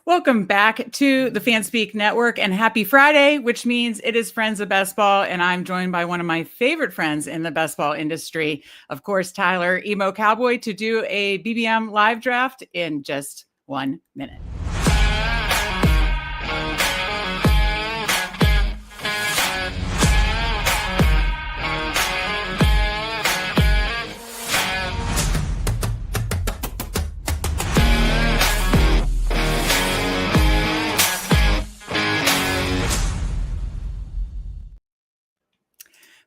Welcome back to the Fanspeak Network and happy Friday, which means it is Friends of Best Ball. And I'm joined by one of my favorite friends in the best ball industry, of course, Tyler Emo Cowboy, to do a BBM live draft in just 1 minute.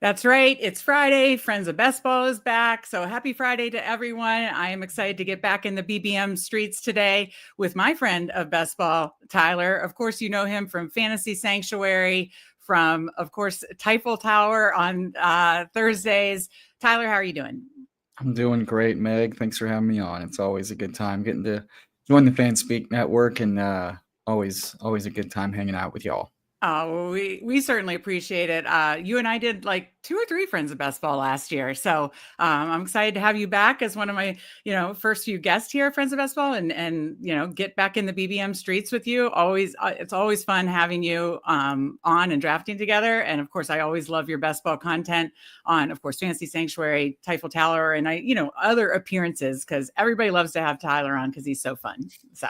That's right. It's Friday. Friends of Best Ball is back. So happy Friday to everyone. I am excited to get back in the BBM streets today with my friend of Best Ball, Tyler. Of course, you know him from Fantasy Sanctuary, from, of course, Tyffel Tower on Thursdays. Tyler, how are you doing? I'm doing great, Meg. Thanks for having me on. It's always a good time getting to join the Fanspeak Network, and always a good time hanging out with y'all. Oh, we certainly appreciate it. You and I did like 2 or 3 Friends of Best Ball last year. So I'm excited to have you back as one of my, first few guests here at Friends of Best Ball and get back in the BBM streets with you. It's always fun having you on and drafting together. And of course, I always love your best ball content on, of course, Fantasy Sanctuary, Tyffel Tower, and other appearances, because everybody loves to have Tyler on because he's so fun. So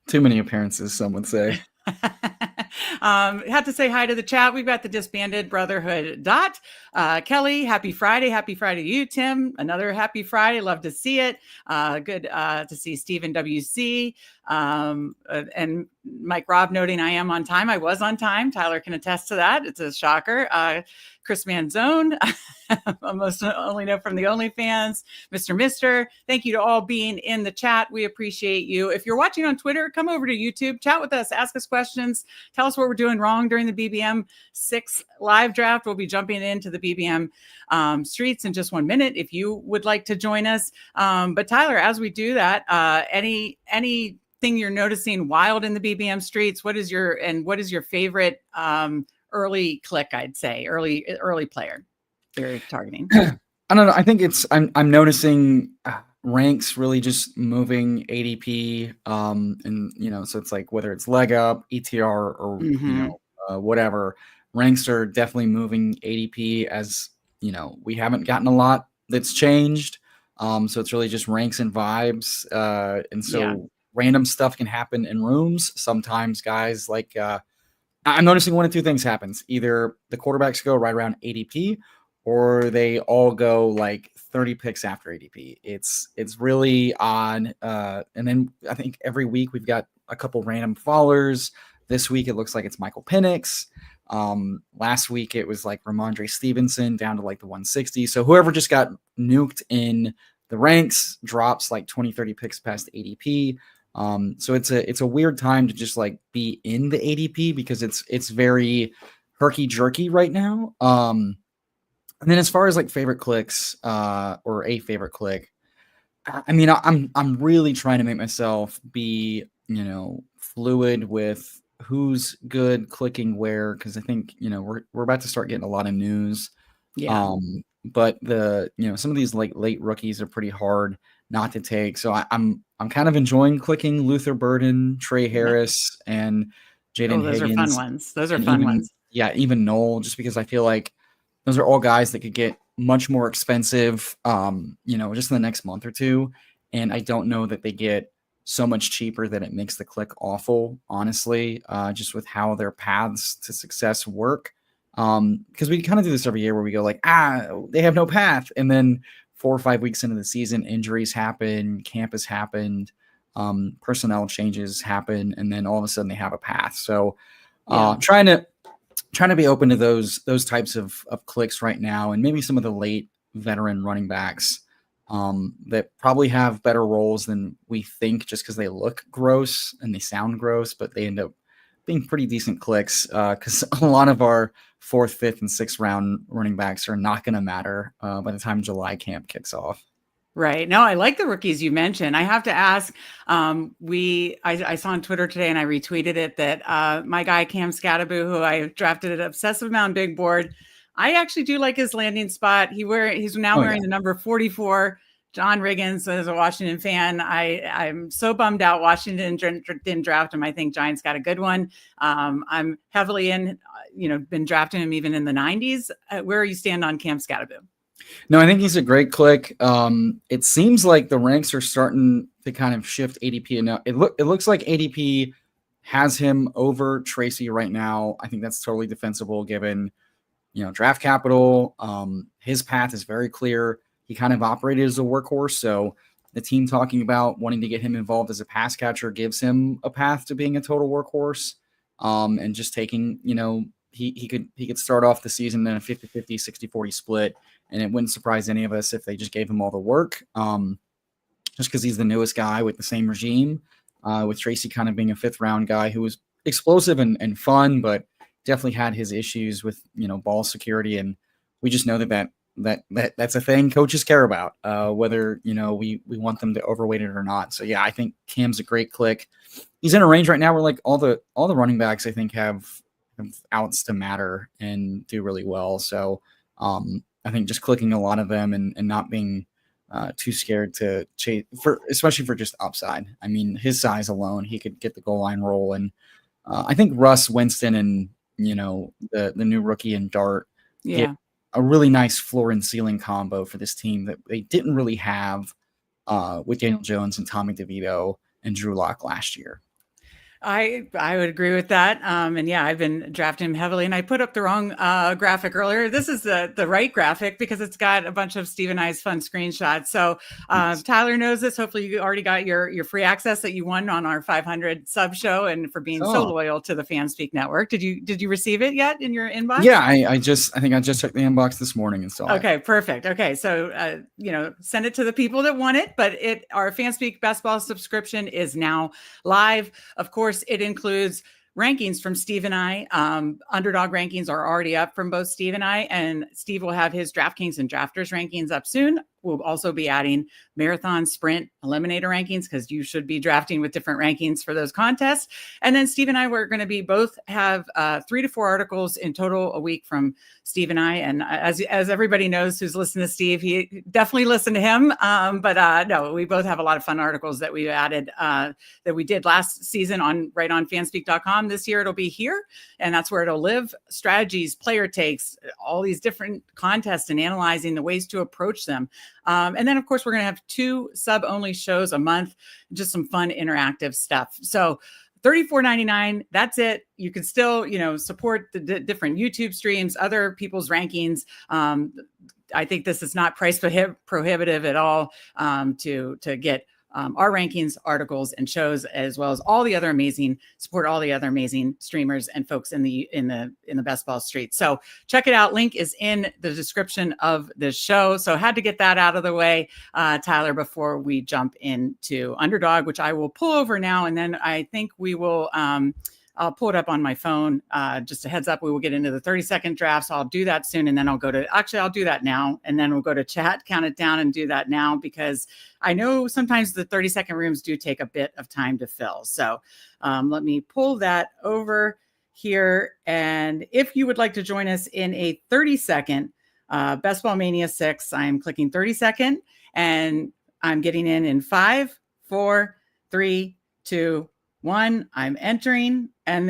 too many appearances, some would say. Have to say hi to the chat. We've got the disbanded Brotherhood Dot. Kelly, happy Friday. Happy Friday to you, Tim. Another happy Friday. Love to see it. Good to see Stephen WC. And Mike Robb noting I am on time. I was on time. Tyler can attest to that. It's a shocker. Chris Manzone, most only know from the OnlyFans. Mister, thank you to all being in the chat. We appreciate you. If you're watching on Twitter, come over to YouTube, chat with us, ask us questions, tell us what we're doing wrong during the BBM6 live draft. We'll be jumping into the BBM streets in just 1 minute if you would like to join us. But Tyler, as we do that, anything you're noticing wild in the BBM streets? What is your favorite early click, I'd say, early player you're targeting? I don't know. I think I'm noticing ranks really just moving ADP. And so it's like whether it's leg up, ETR, or whatever, ranks are definitely moving ADP as, we haven't gotten a lot that's changed. So it's really just ranks and vibes. And so random stuff can happen in rooms. Sometimes guys like, I'm noticing one of two things happens. Either the quarterbacks go right around ADP, or they all go like 30 picks after ADP. It's really odd. And then I think every week we've got a couple random fallers. This week it looks like it's Michael Penix. Last week it was like Ramondre Stevenson down to like the 160. So whoever just got nuked in the ranks drops like 20, 30 picks past ADP. So it's a weird time to just like be in the ADP because it's very herky jerky right now. And then as far as like favorite clicks, or a favorite click, I mean, I'm really trying to make myself be, fluid with who's good clicking where, because I think, we're about to start getting a lot of news. Yeah. But some of these like late rookies are pretty hard not to take. So I'm kind of enjoying clicking Luther Burden, Trey Harris, and Jaden Higgins. Those are fun ones. Those are fun ones. Yeah, even Noel, just because I feel like those are all guys that could get much more expensive, just in the next month or two. And I don't know that they get so much cheaper that it makes the click awful, honestly, just with how their paths to success work. Because we kind of do this every year where we go like, they have no path. And then 4 or 5 weeks into the season, injuries happen, camp has happened, personnel changes happen, and then all of a sudden they have a path. So trying to be open to those types of clicks right now, and maybe some of the late veteran running backs that probably have better roles than we think just because they look gross and they sound gross, but they end up being pretty decent clicks because a lot of our 4th, 5th, and 6th round running backs are not going to matter by the time July camp kicks off. Right. No, I like the rookies you mentioned. I have to ask, I saw on Twitter today and I retweeted it that my guy, Cam Scattaboo, who I drafted at Obsessive Amount Big Board, I actually do like his landing spot. He's now wearing the number 44. John Riggins, as a Washington fan, I'm so bummed out Washington didn't draft him. I think Giants got a good one. I'm heavily in, been drafting him even in the 90s. Where are you stand on Cam Scatterbo? No, I think he's a great click. It seems like the ranks are starting to kind of shift ADP. And it looks like ADP has him over Tracy right now. I think that's totally defensible given, draft capital. His path is very clear. He kind of operated as a workhorse. So the team talking about wanting to get him involved as a pass catcher gives him a path to being a total workhorse. And just taking, he could start off the season in a 50-50, 60-40 split. And it wouldn't surprise any of us if they just gave him all the work. Just because he's the newest guy with the same regime, with Tracy kind of being a 5th round guy who was explosive and fun, but definitely had his issues with, ball security. And we just know that's a thing coaches care about, whether, we want them to overweight it or not. So yeah, I think Cam's a great click. He's in a range right now where like all the running backs, I think have outs to matter and do really well. So I think just clicking a lot of them and not being too scared to chase especially for just upside. I mean, his size alone, he could get the goal line roll. And I think Russ Winston and, the new rookie and Dart get a really nice floor and ceiling combo for this team that they didn't really have with Daniel Jones and Tommy DeVito and Drew Lock last year. I would agree with that. And yeah, I've been drafting him heavily, and I put up the wrong graphic earlier. This is the right graphic because it's got a bunch of Steve and I's fun screenshots. So Tyler knows this. Hopefully you already got your free access that you won on our 500 sub show and for being so loyal to the Fanspeak network. Did you receive it yet in your inbox? Yeah, I think I just checked the inbox this morning and saw it. Okay, perfect. Okay, so send it to the people that want it, but our Fanspeak Best Ball subscription is now live. Of course, it includes rankings from Steve and I. Underdog rankings are already up from both Steve and I, and Steve will have his DraftKings and Drafters rankings up soon. We'll also be adding marathon, sprint, eliminator rankings because you should be drafting with different rankings for those contests. And then Steve and I, we're going to be both have 3 to 4 articles in total a week from Steve and I. And as everybody knows who's listened to Steve, he definitely listened to him. But no, we both have a lot of fun articles that we added that we did last season right on fanspeak.com. This year it'll be here, and that's where it'll live. Strategies, player takes, all these different contests and analyzing the ways to approach them. And then, of course, we're going to have 2 sub-only shows a month, just some fun interactive stuff. So $34.99, that's it. You can still, support the different YouTube streams, other people's rankings. I think this is not price prohibitive at all to get our rankings, articles, and shows, as well as all the other amazing streamers and folks in the best ball street. So check it out. Link is in the description of this show. So had to get that out of the way, Tyler, before we jump into Underdog, which I will pull over now, and then I think we will. I'll pull it up on my phone. Just a heads up, we will get into the 30-second draft. So I'll do that soon. And then I'll do that now. And then we'll go to chat, count it down, and do that now, because I know sometimes the 30-second rooms do take a bit of time to fill. So let me pull that over here. And if you would like to join us in a 30-second Best Ball Mania 6, I'm clicking 30-second, and I'm getting in 5, 4, 3, 2, 1. I'm entering, and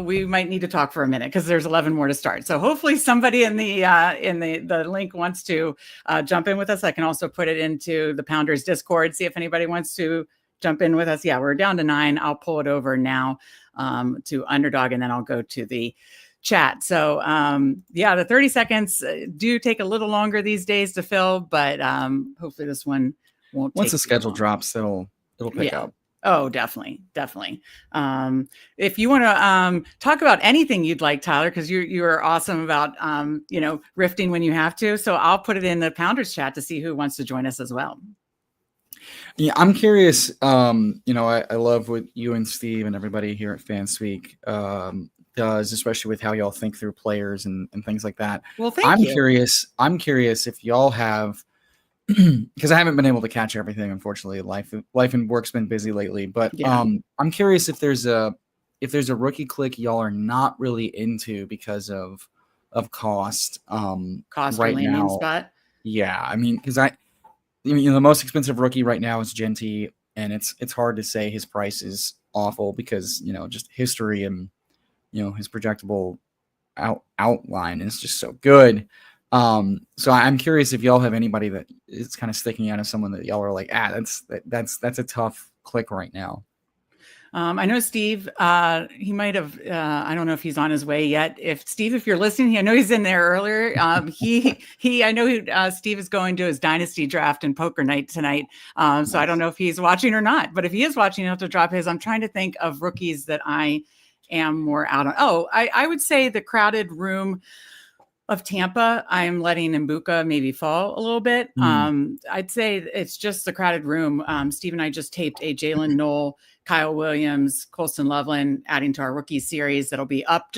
we might need to talk for a minute because there's 11 more to start. So hopefully somebody in the link wants to jump in with us. I can also put it into the Pounders Discord, see if anybody wants to jump in with us. Yeah, we're down to 9. I'll pull it over now to Underdog, and then I'll go to the chat. So the 30 seconds do take a little longer these days to fill, but hopefully this one won't. Once the schedule drops, it'll pick up. Oh, definitely. If you want to talk about anything you'd like, Tyler, because you are awesome about riffing when you have to. So I'll put it in the Pounders chat to see who wants to join us as well. Yeah, I'm curious. I love what you and Steve and everybody here at Fanspeak does, especially with how y'all think through players and things like that. Well, thank you. I'm curious if y'all have. Because I haven't been able to catch everything, unfortunately. Life and work's been busy lately. But yeah. I'm curious if there's a rookie click y'all are not really into because of cost. Cost right or landing now. Spot. Yeah, I mean, because the most expensive rookie right now is Genty, and it's hard to say his price is awful because just history and his projectable outline is just so good. So I'm curious if y'all have anybody that is kind of sticking out as someone that y'all are like, that's a tough click right now. I know Steve, he might have, I don't know if he's on his way yet. If you're listening, I know he's in there earlier. I know Steve is going to his dynasty draft and poker night tonight. Nice. So I don't know if he's watching or not, but if he is watching, he'll have to drop his. I'm trying to think of rookies that I am more out on. I would say the crowded room of Tampa, I'm letting Mbuka maybe fall a little bit. I'd say it's just the crowded room. Steve and I just taped a Jalen Knoll, Kyle Williams, Colston Loveland, adding to our rookie series that'll be up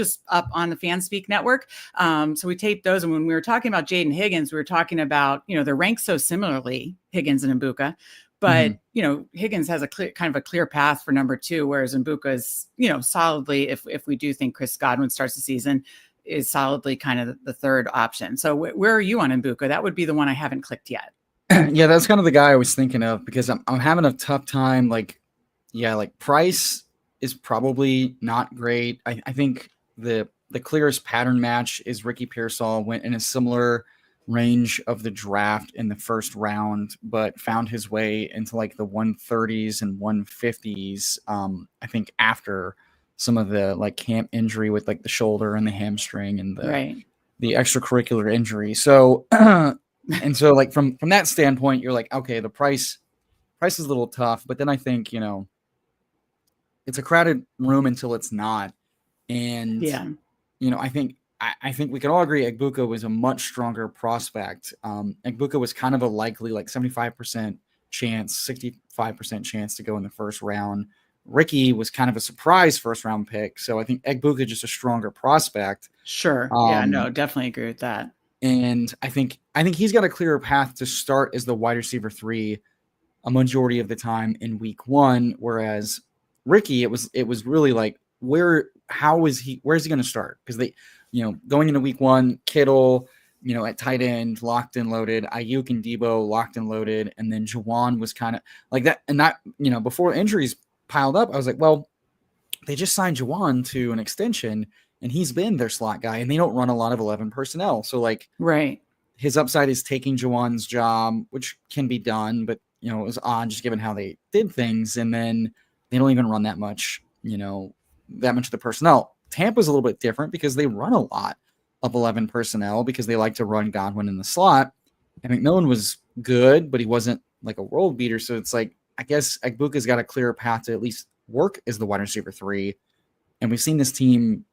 on the Fanspeak network. So we taped those. And when we were talking about Jaden Higgins, we were talking about, they're ranked so similarly, Higgins and Mbuka. But, Higgins has kind of a clear path for number 2, whereas Mbuka is, solidly, if we do think Chris Godwin starts the season, is solidly kind of the third option. So where are you on Mbuka? That would be the one I haven't clicked yet. Yeah, that's kind of the guy I was thinking of because I'm having a tough time. Price is probably not great. I think the clearest pattern match is Ricky Pearsall, went in a similar range of the draft in the first round, but found his way into like the 130s and 150s. I think after some of the like camp injury with like the shoulder and the hamstring and the extracurricular injury. So, and so like from that standpoint, you're like, okay, the price is a little tough, but then I think, it's a crowded room until it's not. And, I think we can all agree Egbuka was a much stronger prospect. Egbuka was kind of a likely like 75% chance, 65% chance to go in the first round. Ricky was kind of a surprise first round pick. So I think Egbuka just a stronger prospect. Sure. Definitely agree with that. And I think he's got a clearer path to start as the wide receiver 3 a majority of the time in week 1. Whereas Ricky, it was really like, where's he going to start? Because they, going into week 1, Kittle, at tight end, locked and loaded, Ayuk and Debo locked and loaded. And then Juwan was kind of like that. And that, before injuries piled up, I was like, well, they just signed Juwan to an extension and he's been their slot guy and they don't run a lot of 11 personnel. So like, his upside is taking Juwan's job, which can be done, but it was odd just given how they did things. And then they don't even run that much of the personnel. Tampa's a little bit different because they run a lot of 11 personnel because they like to run Godwin in the slot. And McMillan was good, but he wasn't like a world beater. So it's like, I guess Egbuka's got a clearer path to at least work as the wide receiver 3. And we've seen this team,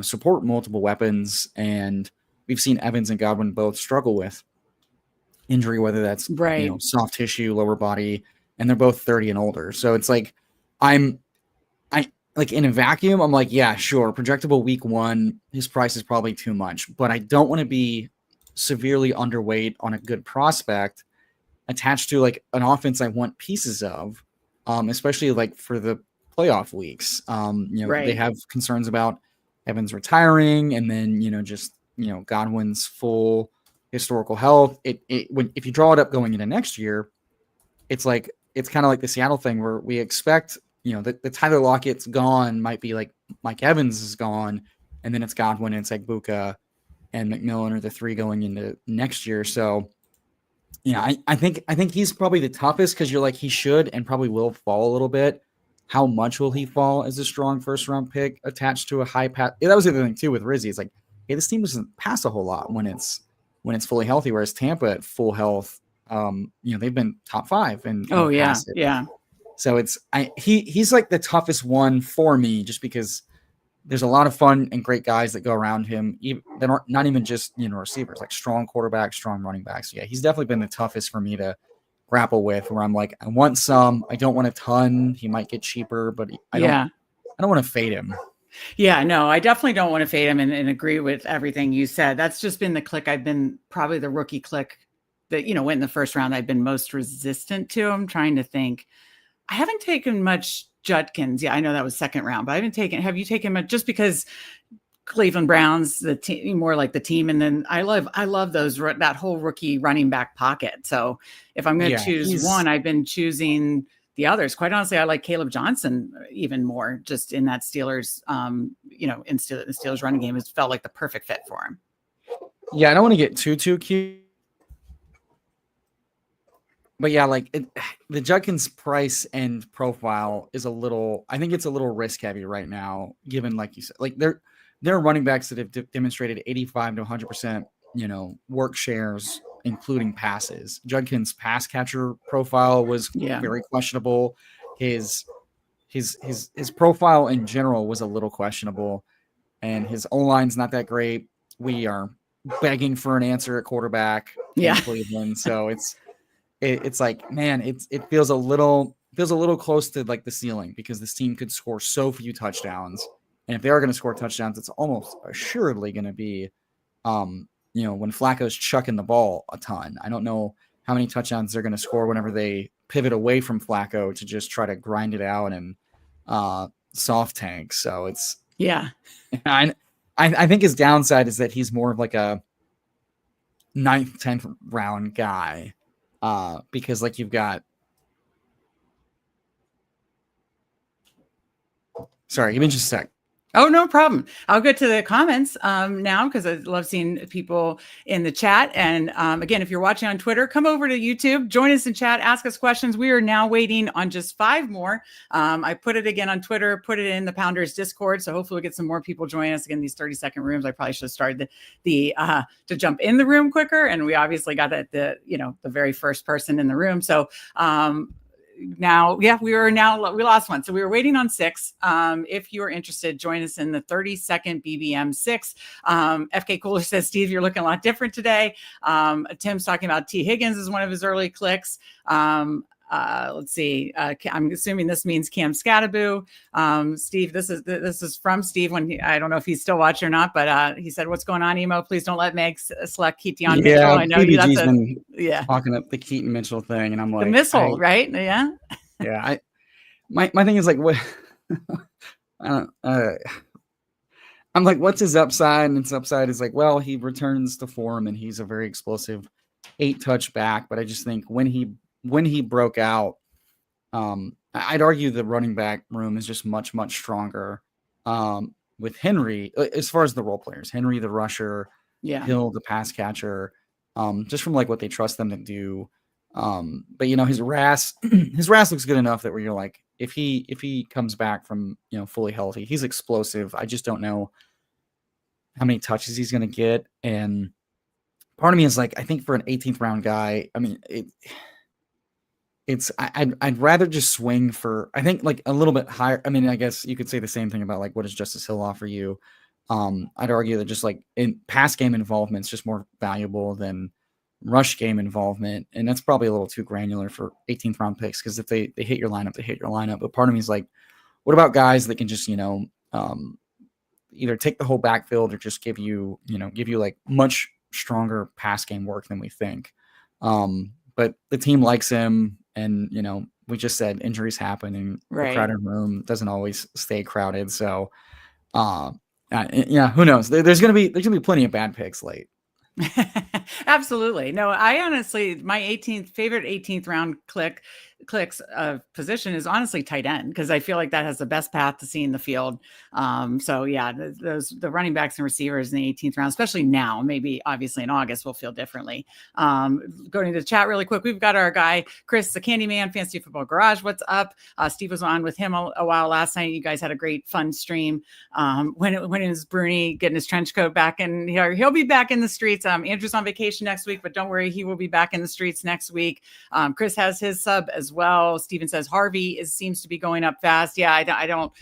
support multiple weapons. And we've seen Evans and Godwin both struggle with injury, whether that's soft tissue, lower body, and they're both 30 and older. So it's like, I like in a vacuum, I'm like, yeah, sure. Projectable week 1, his price is probably too much, but I don't want to be severely underweight on a good prospect attached to like an offense I want pieces of, especially like for the playoff weeks. They have concerns about Evans retiring and then, Godwin's full historical health. If you draw it up going into next year, it's like, it's kind of like the Seattle thing where we expect, the Tyler Lockett's gone might be like Mike Evans is gone. And then it's Godwin and it's Egbuka and McMillan are the 3 going into next year. So, I think he's probably the toughest because you're like, he should and probably will fall a little bit. How much will he fall as a strong first round pick attached to a high path? That was the other thing too with Rizzy. It's like, hey, this team doesn't pass a whole lot when it's fully healthy, whereas Tampa at full health, they've been top 5 and So he's like the toughest one for me just because there's a lot of fun and great guys that go around him. That aren't not even just receivers, like strong quarterbacks, strong running backs. Yeah, he's definitely been the toughest for me to grapple with. Where I'm like, I want some, I don't want a ton. He might get cheaper, but I don't want to fade him. Yeah, no, I definitely don't want to fade him and agree with everything you said. That's just been the click. I've been probably the rookie click that went in the first round. I've been most resistant to. I'm trying to think. I haven't taken much Judkins. Yeah, I know that was second round, but have you taken much just because Cleveland Browns, the team, more like the team. And then I love that whole rookie running back pocket. So if I'm going to choose one, I've been choosing the others. Quite honestly, I like Caleb Johnson even more, just in that Steelers, in the Steelers running game. It felt like the perfect fit for him. Yeah, I don't want to get too cute. But yeah, like the Judkins price and profile is I think it's a little risk heavy right now, given, like you said, like there are running backs that have demonstrated 85 to 100%, work shares, including passes. Judkins' pass catcher profile was very questionable. His profile in general was a little questionable, and his O-line's not that great. We are begging for an answer at quarterback in Cleveland, so it's like, man, it feels a little close to like the ceiling, because this team could score so few touchdowns, and if they are going to score touchdowns, it's almost assuredly going to be, when Flacco's chucking the ball a ton. I don't know how many touchdowns they're going to score whenever they pivot away from Flacco to just try to grind it out and soft tank. So it's I think his downside is that he's more of like a 9th, 10th round guy. Because like you've got, sorry, give me just a sec. Oh, no problem. I'll get to the comments now, because I love seeing people in the chat. And again, if you're watching on Twitter, come over to YouTube, join us in chat, ask us questions. We are now waiting on just 5 more. I put it again on Twitter, put it in the Pounders Discord. So hopefully we'll get some more people join us again. These 30-second rooms, I probably should have started to jump in the room quicker. And we obviously got the very first person in the room. So we lost one. So we were waiting on 6. If you're interested, join us in the 30-second BBM6. FK Cooler says, Steve, you're looking a lot different today. Tim's talking about T. Higgins as one of his early clicks. Let's see. I'm assuming this means Cam Scattaboo. Steve, this is from Steve when I don't know if he's still watching or not, but he said, "What's going on, Emo? Please don't let Meg select Keaton Mitchell." I know BBG's been talking up the Keaton Mitchell thing, and I'm like, the missile, right? Yeah. Yeah. My thing is like, what? I'm like, what's his upside? And his upside is like, well, he returns to form, and he's a very explosive 8-touch back. But I just think when he broke out, I'd argue the running back room is just much, much stronger with Henry, as far as the role players. Henry, the rusher, Hill, the pass catcher, just from like what they trust them to do. But his RAS looks good enough that where you're like, if he comes back from fully healthy, he's explosive. I just don't know how many touches he's going to get. And part of me is like, I think for an 18th round guy, I mean, I'd rather just swing for, I think, like a little bit higher. I mean, I guess you could say the same thing about like, what does Justice Hill offer you? I'd argue that just like in pass game involvement is just more valuable than rush game involvement. And that's probably a little too granular for 18th round picks, because if they hit your lineup, they hit your lineup. But part of me is like, what about guys that can just, either take the whole backfield or just give you like much stronger pass game work than we think. But the team likes him, and we just said injuries happen, and the crowded room doesn't always stay crowded. So who knows? There's gonna be plenty of bad picks late. Absolutely. No, I honestly, my 18th round clicks position is honestly tight end, because I feel like that has the best path to seeing the field. So yeah, the running backs and receivers in the 18th round, especially now, maybe obviously in August will feel differently. Going to the chat really quick, we've got our guy Chris, the Candyman, Fantasy Football Garage. What's up? Steve was on with him a while last night. You guys had a great fun stream. When is Bruni getting his trench coat back, and he'll be back in the streets. Andrew's on vacation next week, but don't worry, he will be back in the streets next week. Chris has his sub as well. Steven says Harvey seems to be going up fast. Yeah, I don't.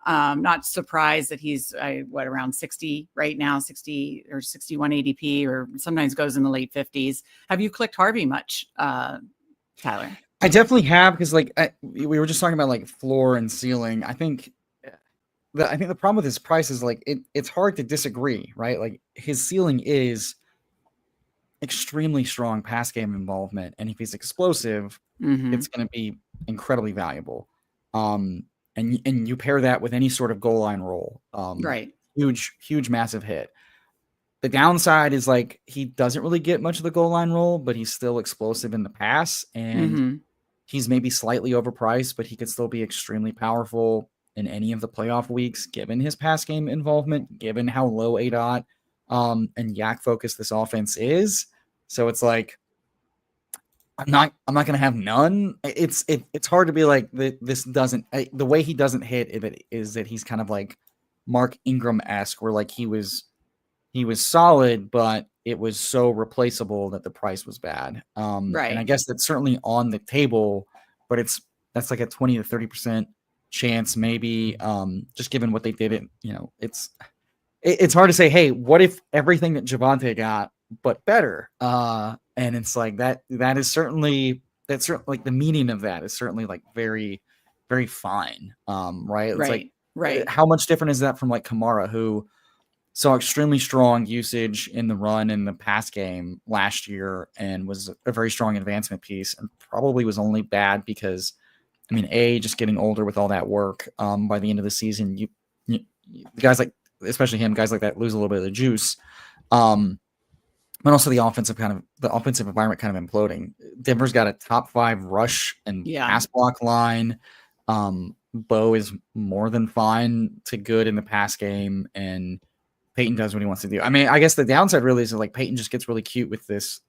Not surprised that he's around 60 right now, 60 or 61 ADP, or sometimes goes in the late 50s. Have you clicked Harvey much, Tyler? I definitely have, because like we were just talking about like floor and ceiling. I think the problem with his price is like it's hard to disagree, right? Like his ceiling is extremely strong pass game involvement, and if he's explosive, it's going to be incredibly valuable. And you pair that with any sort of goal line role, right? huge, massive hit. The downside is like he doesn't really get much of the goal line role, but he's still explosive in the pass, and he's maybe slightly overpriced, but he could still be extremely powerful in any of the playoff weeks, given his pass game involvement, given how low ADOT and yak focused this offense is. So it's like I'm not gonna have none. It's hard to be like this doesn't the way he doesn't hit it is that he's kind of like Mark Ingram-esque, where like he was solid, but it was so replaceable that the price was bad. And I guess that's certainly on the table, but that's like a 20 to 30% chance, maybe. Just given what they did, it's hard to say, hey, what if everything that Javonte got, but better? And it's like that is certainly like the meaning of that is certainly like very, very fine. Right. It's like, how much different is that from like Kamara, who saw extremely strong usage in the run and the pass game last year and was a very strong advancement piece, and probably was only bad because, I mean, just getting older with all that work, by the end of the season, you guys like, especially him, guys like that lose a little bit of the juice. But also the offensive environment kind of imploding. Denver's got a top 5 rush and pass block line. Bo is more than fine to good in the pass game, and Peyton does what he wants to do. I mean, I guess the downside really is that like Peyton just gets really cute with this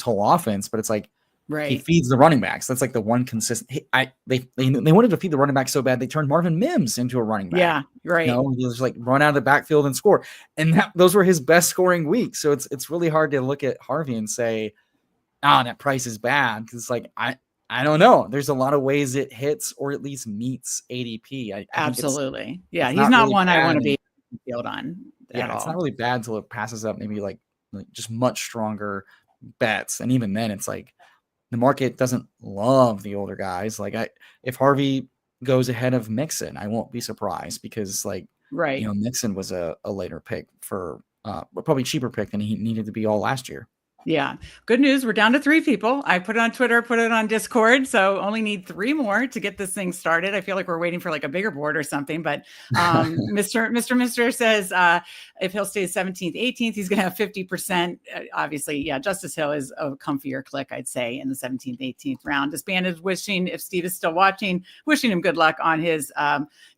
whole offense, but it's like he feeds the running backs. That's like the one consistent. They wanted to feed the running back so bad they turned Marvin Mims into a running back. Yeah, right. He was like run out of the backfield and score, and those were his best scoring weeks. So it's really hard to look at Harvey and say, that price is bad, because it's like I don't know. There's a lot of ways it hits or at least meets ADP. Absolutely. He's not not really one I want to bad. be field on. It's not really bad until it passes up maybe like just much stronger bets. And even then it's like the market doesn't love the older guys. Like if Harvey goes ahead of Mixon, I won't be surprised, because like, Mixon was a later pick for probably cheaper pick than he needed to be all last year. Yeah. Good news. We're down to 3 people. I put it on Twitter, put it on Discord. So only need 3 more to get this thing started. I feel like we're waiting for like a bigger board or something, but Mr. says, if he'll stay 17th, 18th, he's going to have 50%. Obviously. Yeah. Justice Hill is a comfier click, I'd say, in the 17th, 18th round. Disbanded, wishing, if Steve is still watching, wishing him good luck on his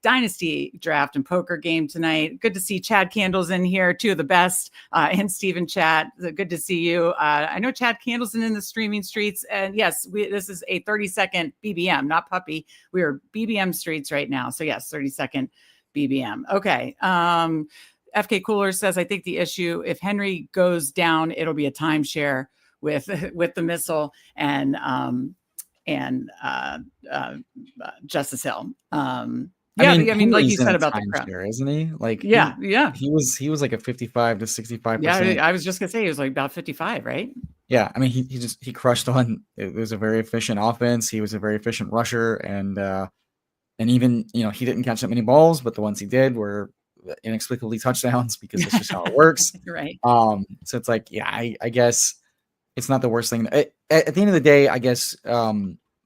dynasty draft and poker game tonight. Good to see Chad Candles in here, 2 of the best, and Steve in chat. Good to see you. I know Chad Candleson in the streaming streets, and yes, this is a 30-second BBM, not puppy. We are BBM streets right now. So yes, 30-second BBM. Okay. FK Cooler says, I think the issue, if Henry goes down, it'll be a timeshare with the missile and Justice Hill. I mean, like you said about the crowd, isn't he? Like, he was like a 55 to 65%. Yeah, I was just gonna say he was like about 55, right? Yeah, I mean, he crushed on. It was a very efficient offense. He was a very efficient rusher, and even he didn't catch that many balls, but the ones he did were inexplicably touchdowns, because that's just how it works. Right. So it's like, I guess it's not the worst thing. At the end of the day, I guess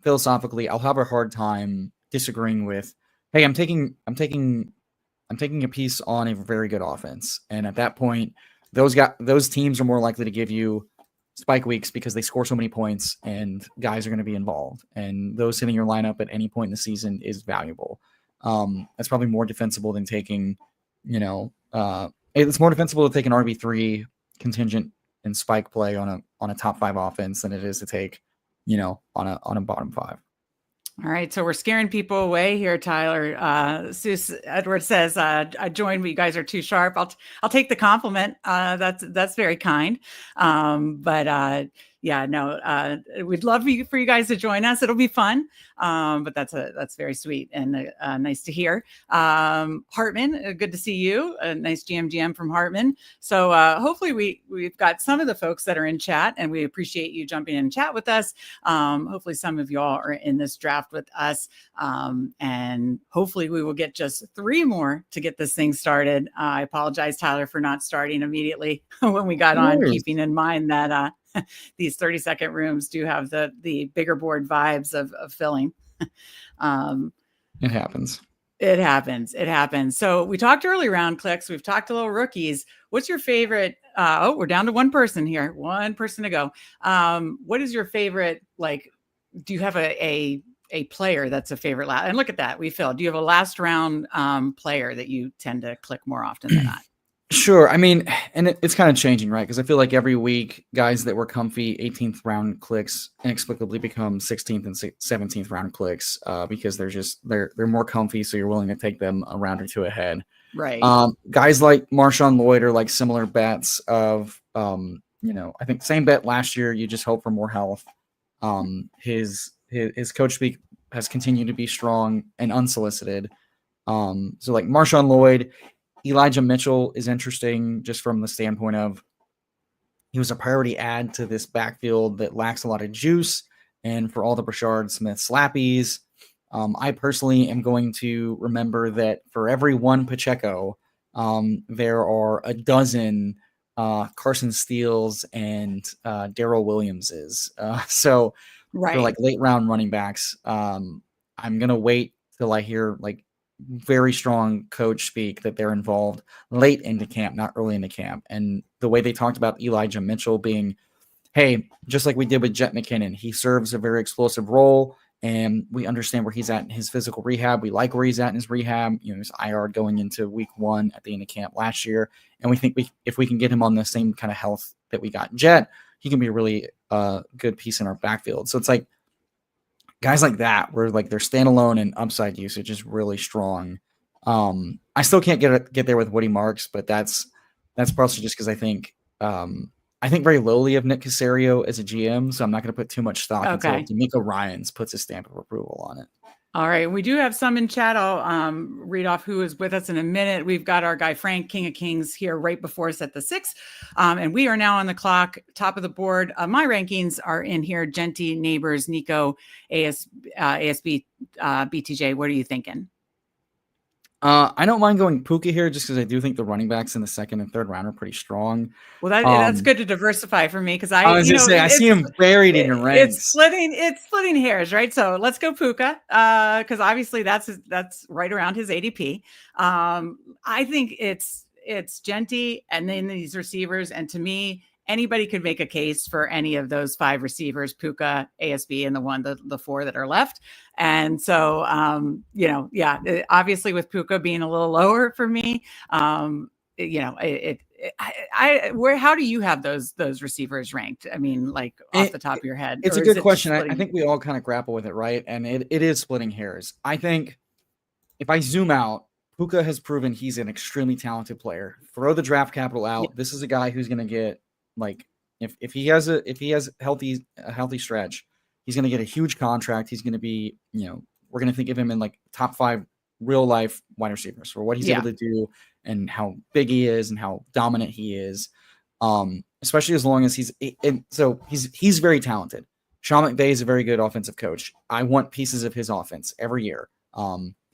philosophically, I'll have a hard time disagreeing with, hey, I'm taking a piece on a very good offense, and at that point, those teams are more likely to give you spike weeks because they score so many points and guys are going to be involved, and those hitting your lineup at any point in the season is valuable. That's probably more defensible than taking, it's more defensible to take an RB3 contingent and spike play on a top 5 offense than it is to take, on a bottom 5. All right, so we're scaring people away here, Tyler. Seuss Edward says, "I joined, but you guys are too sharp." I'll take the compliment. That's very kind. We'd love for you guys to join us. It'll be fun. But that's very sweet and nice to hear. Hartman, good to see you. A nice GM from Hartman. So hopefully we've got some of the folks that are in chat, and we appreciate you jumping in and chat with us. Hopefully some of y'all are in this draft with us. And hopefully we will get just 3 more to get this thing started. I apologize, Tyler, for not starting immediately when we got on, keeping in mind that these 30-second rooms do have the bigger board vibes of filling. It happens. It happens. It happens. So we talked early round clicks. We've talked a little rookies. What's your favorite? We're down to one person here. One person to go. What is your favorite? Like, do you have a player that's a favorite? And look at that, we filled. Do you have a last round player that you tend to click more often than not? Sure. I mean, and it's kind of changing, right? Because I feel like every week, guys that were comfy 18th round clicks inexplicably become 16th and 17th round clicks because they're more comfy, so you're willing to take them a round or two ahead. Right. Guys like Marshawn Lloyd are like similar bets of, I think same bet last year. You just hope for more health. His coach speak has continued to be strong and unsolicited. So like Marshawn Lloyd. Elijah Mitchell is interesting just from the standpoint of he was a priority add to this backfield that lacks a lot of juice. And for all the Brashard Smith slappies, I personally am going to remember that for every one Pacheco, there are a dozen Carson Steeles and Darrell Williamses. So for like late round running backs, I'm going to wait till I hear like very strong coach speak that they're involved late into camp, not early into camp. And the way they talked about Elijah Mitchell being, hey, just like we did with Jet McKinnon, he serves a very explosive role and we understand where he's at in his physical rehab. We like where he's at in his rehab. He's IR going into week 1 at the end of camp last year. And we think if we can get him on the same kind of health that we got Jet, he can be a really good piece in our backfield. So it's like, guys like that, where like their standalone and upside usage is really strong. I still can't get there with Woody Marks, but that's partially just because I think very lowly of Nick Caserio as a GM, so I'm not going to put too much stock until D'Amico Ryans puts a stamp of approval on it. All right. We do have some in chat. I'll read off who is with us in a minute. We've got our guy, Frank, King of Kings, here right before us at the 6. And we are now on the clock, top of the board. My rankings are in here. Genty, Neighbors, Nico, ASB, BTJ. What are you thinking? I don't mind going Puka here just because I do think the running backs in the second and third round are pretty strong. Well, that's good to diversify for me because I see him buried in your ranks. It's splitting hairs, right? So let's go Puka because obviously that's right around his ADP. I think it's Genty and then these receivers, and to me, anybody could make a case for any of those 5 receivers, Puka, ASB, and the 4 that are left. And so, obviously with Puka being a little lower for me, how do you have those receivers ranked? I mean, like off the top of your head. It's a good question. I think we all kind of grapple with it, right? And it is splitting hairs. I think if I zoom out, Puka has proven he's an extremely talented player. Throw the draft capital out. Yeah. This is a guy who's going to get, like, if he has a healthy stretch, he's going to get a huge contract. He's going to be, we're going to think of him in like top 5 real life wide receivers for what he's able to do and how big he is and how dominant he is. Especially as long as he's very talented. Sean McVay is a very good offensive coach. I want pieces of his offense every year.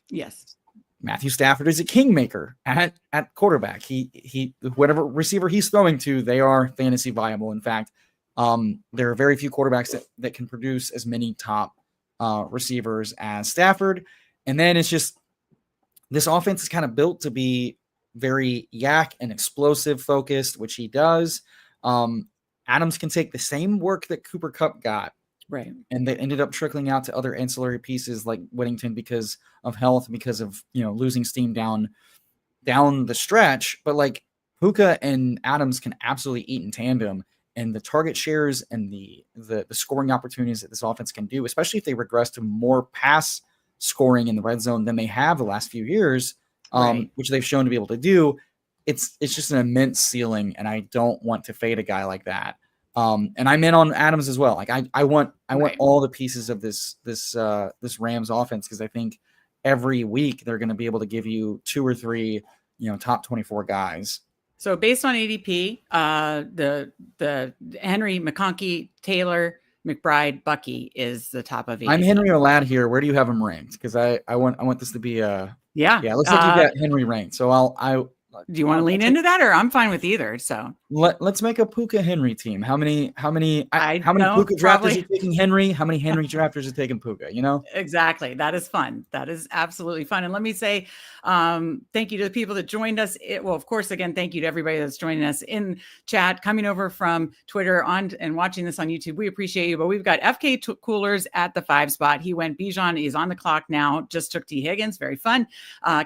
Yes. Matthew Stafford is a kingmaker at quarterback. He whatever receiver he's throwing to, they are fantasy viable. In fact, there are very few quarterbacks that can produce as many top receivers as Stafford. And then it's just this offense is kind of built to be very yak and explosive focused, which he does. Adams can take the same work that Cooper Kupp got. Right. And that ended up trickling out to other ancillary pieces like Whittington because of health, because of, losing steam down the stretch. But like Puka and Adams can absolutely eat in tandem, and the target shares and the scoring opportunities that this offense can do, especially if they regress to more pass scoring in the red zone than they have the last few years, which they've shown to be able to do. It's just an immense ceiling, and I don't want to fade a guy like that. And I'm in on Adams as well. Like I want all the pieces of this Rams offense because I think every week they're going to be able to give you 2 or 3, top 24 guys. So based on ADP, the Henry, McConkey, Taylor, McBride, Bucky is the top of ADP. I'm Henry or Ladd here. Where do you have him ranked? Because I want this to be it looks like you got Henry ranked. So Do you want to lean into that, or I'm fine with either? So let's make a Puka Henry team. How many I Puka don't drafters are probably. taking Henry? How many Henry drafters are taking Puka? You know? Exactly. That is fun. That is absolutely fun. And let me say thank you to the people that joined us. Well, of course, again, thank you to everybody that's joining us in chat, coming over from Twitter on and watching this on YouTube. We appreciate you. But we've got FK Coolers at the 5 spot. He went Bijan is on the clock now. Just took T. Higgins. Very fun.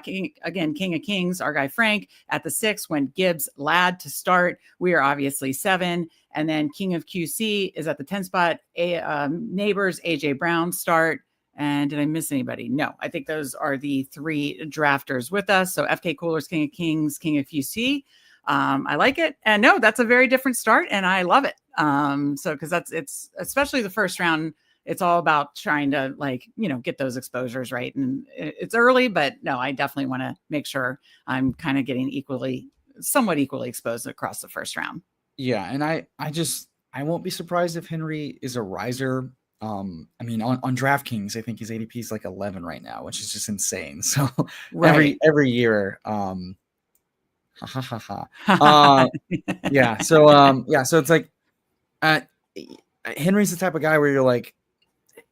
King of Kings, our guy Frank at the 6 went Gibbs Ladd to start. We are obviously 7. And then King of QC is at the 10 spot. Neighbors, AJ Brown start. And did I miss anybody? No, I think those are the 3 drafters with us. So FK Coolers, King of Kings, King of QC. I like it. And no, that's a very different start. And I love it. So because it's especially the first round, it's all about trying to get those exposures right. And it's early, but no, I definitely want to make sure I'm kind of getting somewhat equally exposed across the first round. Yeah, and I won't be surprised if Henry is a riser. I mean, on DraftKings, I think his ADP is like 11 right now, which is just insane. So right. every year, yeah. So so it's like, Henry's the type of guy where you're like,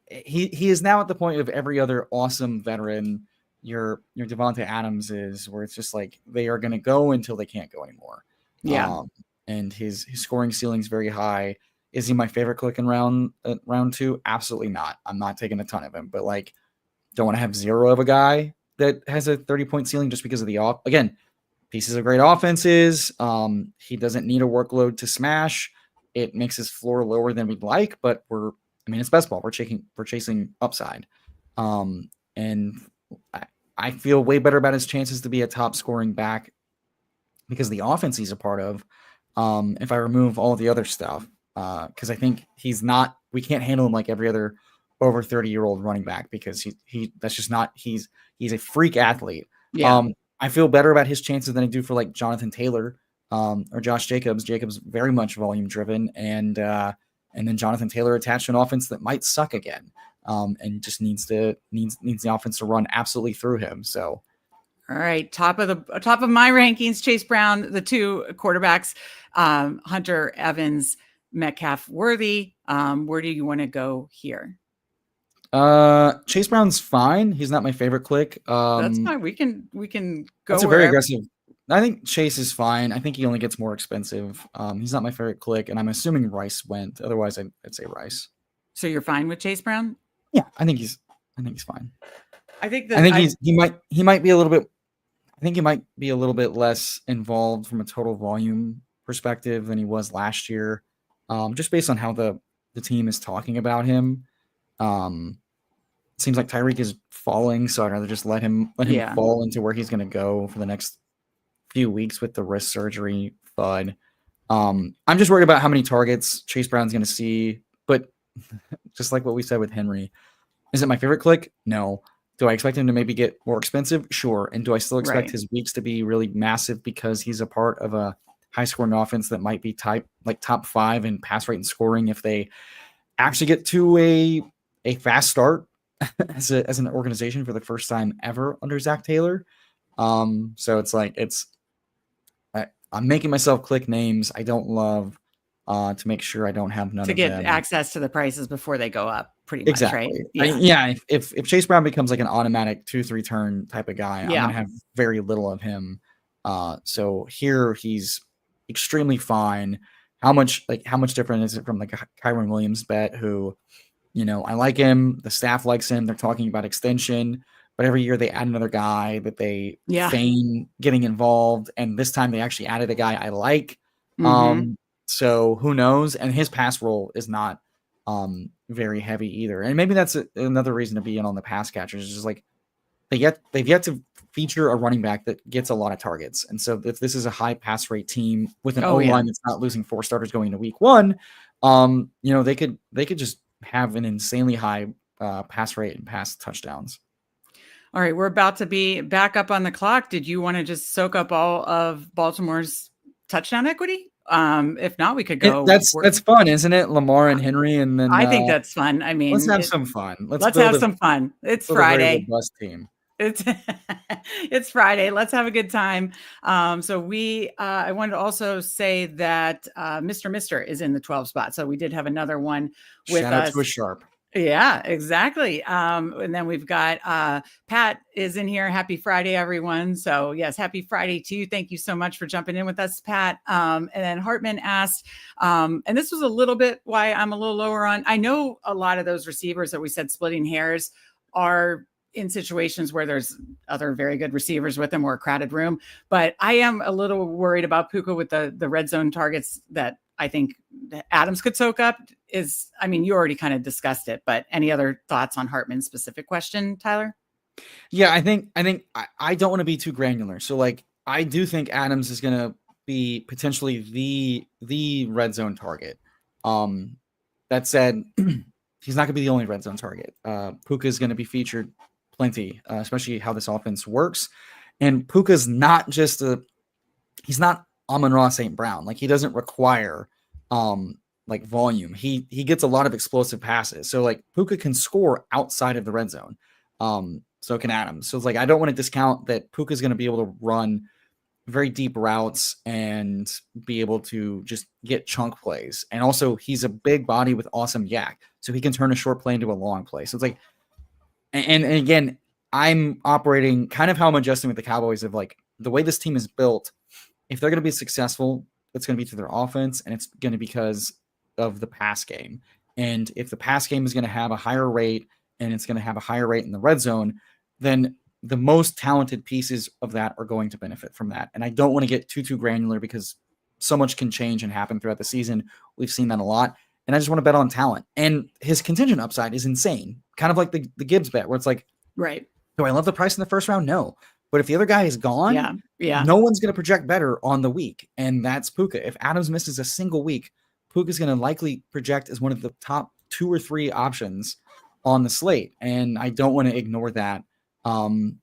he is now at the point of every other awesome veteran. Your Devontae Adams is, where it's just like they are going to go until they can't go anymore. Yeah. And his scoring ceiling is very high. Is he my favorite click in round 2? Absolutely not. I'm not taking a ton of him, but like, don't want to have 0 of a guy that has a 30-point ceiling just because of again, pieces of great offenses. He doesn't need a workload to smash. It makes his floor lower than we'd like, but it's best ball. We're chasing upside. And I feel way better about his chances to be a top scoring back because the offense he's a part of. If I remove all the other stuff, because I think we can't handle him like every other over 30-year-old running back, because that's just not, he's a freak athlete. Yeah. I feel better about his chances than I do for like Jonathan Taylor, or Josh Jacobs. Jacobs very much volume driven, and then Jonathan Taylor attached to an offense that might suck again, and just needs the offense to run absolutely through him. So. All right, top of my rankings, Chase Brown, the 2 quarterbacks, Hunter, Evans, Metcalf, Worthy. Where do you want to go here? Chase Brown's fine. He's not my favorite click. That's fine. We can go. That's a very aggressive. I think Chase is fine. I think he only gets more expensive. He's not my favorite click, and I'm assuming Rice went. Otherwise, I'd say Rice. So you're fine with Chase Brown? Yeah, I think he's fine. I think he might be a little bit. I think he might be a little bit less involved from a total volume perspective than he was last year, just based on how the team is talking about him. It seems like Tyreek is falling, so I'd rather just let him fall into where he's going to go for the next few weeks with the wrist surgery FUD. I'm just worried about how many targets Chase Brown's going to see, but just like what we said with Henry, is it my favorite click? No. Do I expect him to maybe get more expensive? Sure. And do I still expect his weeks to be really massive because he's a part of a high-scoring offense that might be top 5 in pass rate and scoring if they actually get to a fast start as an organization for the first time ever under Zach Taylor? So it's like I'm making myself click names I don't love to make sure I don't have none of them. To get access to the prices before they go up, pretty much, right? Yeah. If Chase Brown becomes like an automatic 2-3 turn type of guy, I'm going to have very little of him. So here he's extremely fine. How much different is it from like a Kyron Williams bet who, I like him. The staff likes him. They're talking about extension, but every year they add another guy that they feign getting involved. And this time they actually added a guy I like. Mm-hmm. So who knows? And his pass roll is not very heavy either. And maybe that's another reason to be in on the pass catchers. Is just like they've yet to feature a running back that gets a lot of targets. And so if this is a high pass rate team with an O-line that's not losing 4 starters going into week 1, they could just have an insanely high pass rate and pass touchdowns. All right, we're about to be back up on the clock. Did you want to just soak up all of Baltimore's touchdown equity? If not, we could go. That's fun, isn't it? Lamar and Henry, and then I think that's fun. I mean, let's have some fun. Let's have some fun. It's Friday. Bus team. It's it's Friday. Let's have a good time. I wanted to also say that Mr. Mister is in the 12 spot. So we did have another one with Shout out to us. a sharp. Yeah, exactly. And then we've got Pat is in here. Happy Friday, everyone. So yes, happy Friday to you. Thank you so much for jumping in with us, Pat. And then Hartman asked, and this was a little bit why I'm a little lower on. I know a lot of those receivers that we said splitting hairs are in situations where there's other very good receivers with them or a crowded room, but I am a little worried about Puka with the red zone targets that I think Adams could soak up. You already kind of discussed it, but any other thoughts on Hartman's specific question, Tyler? Yeah, I think I don't want to be too granular. So like I do think Adams is going to be potentially the red zone target. That said, he's not going to be the only red zone target. Puka is going to be featured plenty, especially how this offense works. And Puka's not just he's not Amon-Ra St. Brown. Like he doesn't require like volume. He gets a lot of explosive passes. So like Puka can score outside of the red zone. So can Adams. So it's like I don't want to discount that Puka is going to be able to run very deep routes and be able to just get chunk plays. And also he's a big body with awesome yak. So he can turn a short play into a long play. So it's like, and again, I'm operating kind of how I'm adjusting with the Cowboys of like the way this team is built. If they're going to be successful, it's going to be through their offense, and it's going to be because of the pass game. And if the pass game is going to have a higher rate and it's going to have a higher rate in the red zone, then the most talented pieces of that are going to benefit from that. And I don't want to get too granular because so much can change and happen throughout the season. We've seen that a lot. And I just want to bet on talent. And his contingent upside is insane. Kind of like the Gibbs bet where it's like, right. Do I love the price in the first round? No. But if the other guy is gone, yeah. No one's going to project better on the week. And that's Puka. If Adams misses a single week, Puka is going to likely project as one of the top 2 or 3 options on the slate. And I don't want to ignore that. And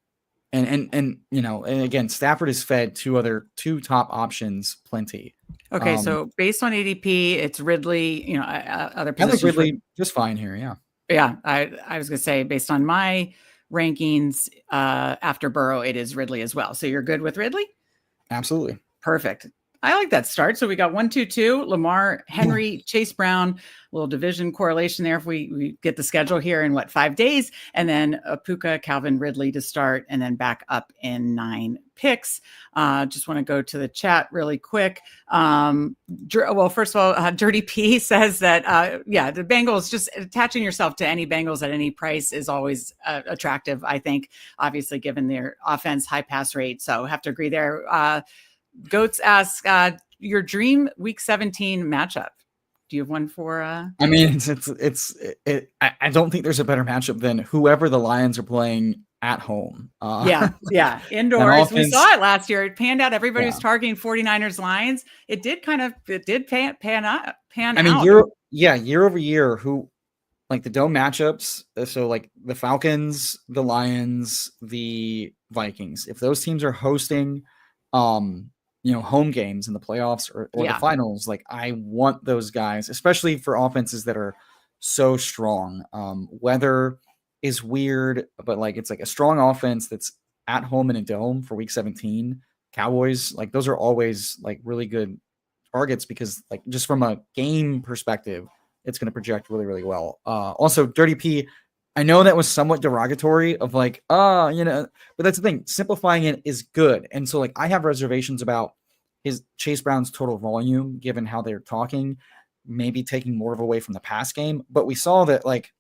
again, Stafford is fed 2 top options plenty. Okay. So based on ADP, it's Ridley, other positions. I think Ridley just fine here. Yeah. Yeah. I was going to say based on my rankings after Burrow, it is Ridley as well. So you're good with Ridley? Absolutely. Perfect. I like that start. So we got 1, 2, 2, Lamar, Henry, Chase Brown, a little division correlation there. If we get the schedule here in 5 days, and then Puka, Calvin, Ridley to start, and then back up in 9 picks. Just want to go to the chat really quick. First of all, Dirty P says that, the Bengals, just attaching yourself to any Bengals at any price is always attractive, I think, obviously given their offense, high pass rate. So have to agree there. Goats ask your dream week 17 matchup. Do you have one for? I mean, I don't think there's a better matchup than whoever the Lions are playing at home. Indoors. We saw it last year. It panned out. Everybody was targeting 49ers Lions. It did pan out. I mean, year over year, who like the dome matchups. So like the Falcons, the Lions, the Vikings. If those teams are hosting, home games in the playoffs or the finals, like I want those guys, especially for offenses that are so strong. Weather is weird, but like it's like a strong offense that's at home in a dome for week 17. Cowboys, like those are always like really good targets because like just from a game perspective, it's going to project really, really well. Also, Dirty P, I know that was somewhat derogatory of like, but that's the thing. Simplifying it is good. And so like I have reservations about his Chase Brown's total volume, given how they're talking, maybe taking more of away from the pass game. But we saw that like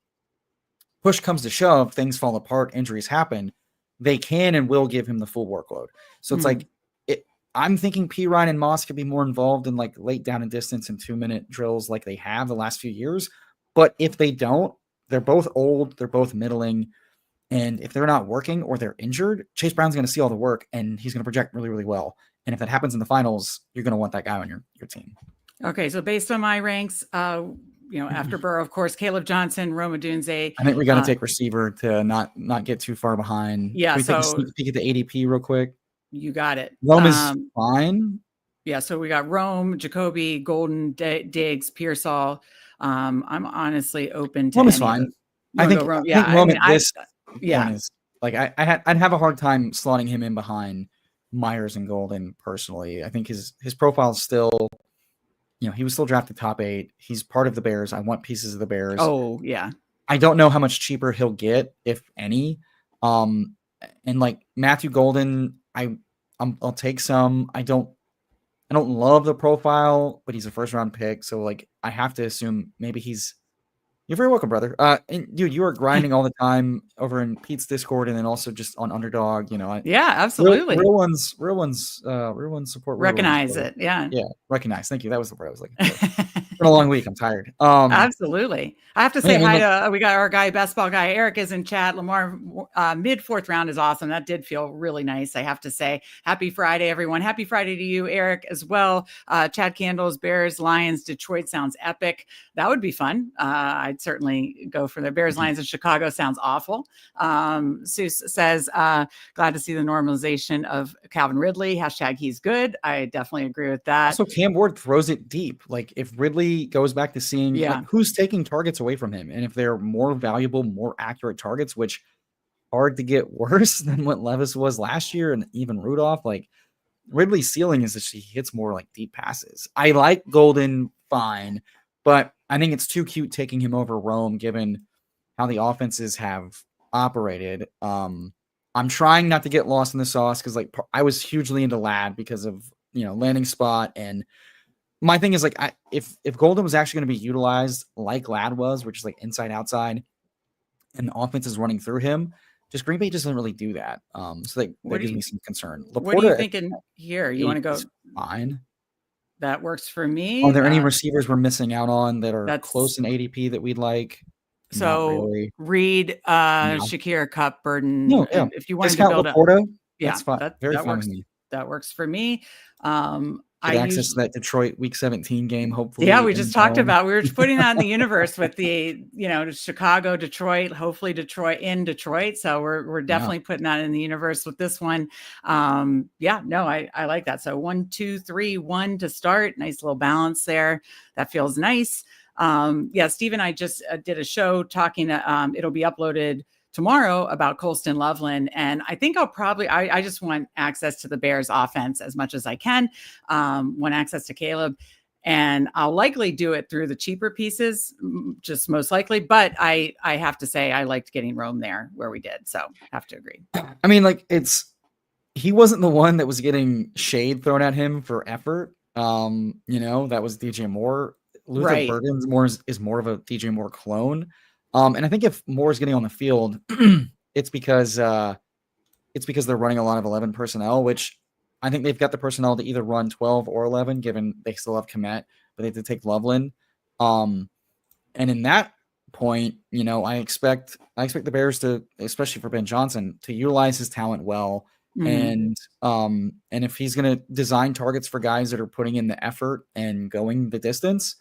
push comes to shove, things fall apart, injuries happen. They can and will give him the full workload. So it's like, I'm thinking P. Ryan and Moss could be more involved in like late down and distance and 2-minute drills like they have the last few years. But if they don't, they're both old, they're both middling. And if they're not working or they're injured, Chase Brown's going to see all the work and he's going to project really, really well. And if that happens in the finals, you're going to want that guy on your team. Okay. So based on my ranks, after Burrow, of course, Caleb Johnson, Rome Odunze. I think we got to take receiver to not get too far behind. Yeah. Can we take a sneak peek at the ADP real quick? You got it. Rome is fine. Yeah. So we got Rome, Jacoby, Golden, Diggs, Pearsall. I'm honestly open to Rome is fine. I think Rome. Yeah. Rome at this point is like I'd have a hard time slotting him in behind Myers and Golden personally. I think his profile is still, he was still drafted top 8. He's part of the Bears. I want pieces of the Bears. Oh yeah. I don't know how much cheaper he'll get, if any. And like Matthew Golden, I'll take some. I don't love the profile, but he's a first round pick, so like I have to assume maybe he's. You're very welcome, brother. And dude, you are grinding all the time over in Pete's Discord, and then also just on Underdog. Yeah, absolutely. Real ones support. Recognize it. Yeah. Recognize. Thank you. That was the word I was looking for. It's been a long week. I'm tired. Absolutely. I have to say hi look, to, we got our guy, Best Ball guy. Eric is in chat. Lamar, mid 4th round is awesome. That did feel really nice. I have to say, happy Friday, everyone. Happy Friday to you, Eric, as well. Chad Candles, Bears, Lions, Detroit sounds epic. That would be fun. I'd certainly go for the Bears, Lions in Chicago. Sounds awful. Seuss says, glad to see the normalization of Calvin Ridley. Hashtag he's good. I definitely agree with that. Also, Cam Ward throws it deep. Like if Ridley goes back to seeing like, who's taking targets away from him, and if they're more valuable, more accurate targets, which hard to get worse than what Levis was last year, and even Rudolph, like Ridley's ceiling is that he hits more like deep passes. I like Golden fine, but I think it's too cute taking him over Rome given how the offenses have operated. I'm trying not to get lost in the sauce because like I was hugely into Lad because of landing spot, and my thing is like if Golden was actually going to be utilized like Lad was, which is like inside outside, and the offense is running through him, just Green Bay just doesn't really do that. So that gives me some concern. Laporta, what are you thinking here? You want to go? Fine. That works for me. Are there any receivers we're missing out on that are close in ADP that we'd like? So really. Reed, Shakir, Cup, Burden. No, yeah. If you wanted to build Laporta, that's fine. That fine works. With me. That works for me. Get access to that Detroit Week 17 game, hopefully. Yeah, we just talked about. We were putting that in the universe with the Chicago, Detroit. Hopefully, Detroit. So we're definitely putting that in the universe with this one. I like that. So 1, 2, 3, 1 to start. Nice little balance there. That feels nice. Steve and I just did a show talking. It'll be uploaded tomorrow about Colston Loveland. And I think I'll probably, I just want access to the Bears offense as much as I can. Want access to Caleb, and I'll likely do it through the cheaper pieces, just most likely. But I have to say, I liked getting Rome there where we did. So have to agree. I mean, like he wasn't the one that was getting shade thrown at him for effort. That was DJ Moore. Luther Burden's is more of a DJ Moore clone. And I think if Moore is getting on the field, it's because they're running a lot of 11 personnel, which I think they've got the personnel to either run 12 or 11, given they still have Kmet, but they have to take Loveland. And in that point, I expect the Bears to, especially for Ben Johnson, to utilize his talent well. Mm-hmm. And if he's going to design targets for guys that are putting in the effort and going the distance,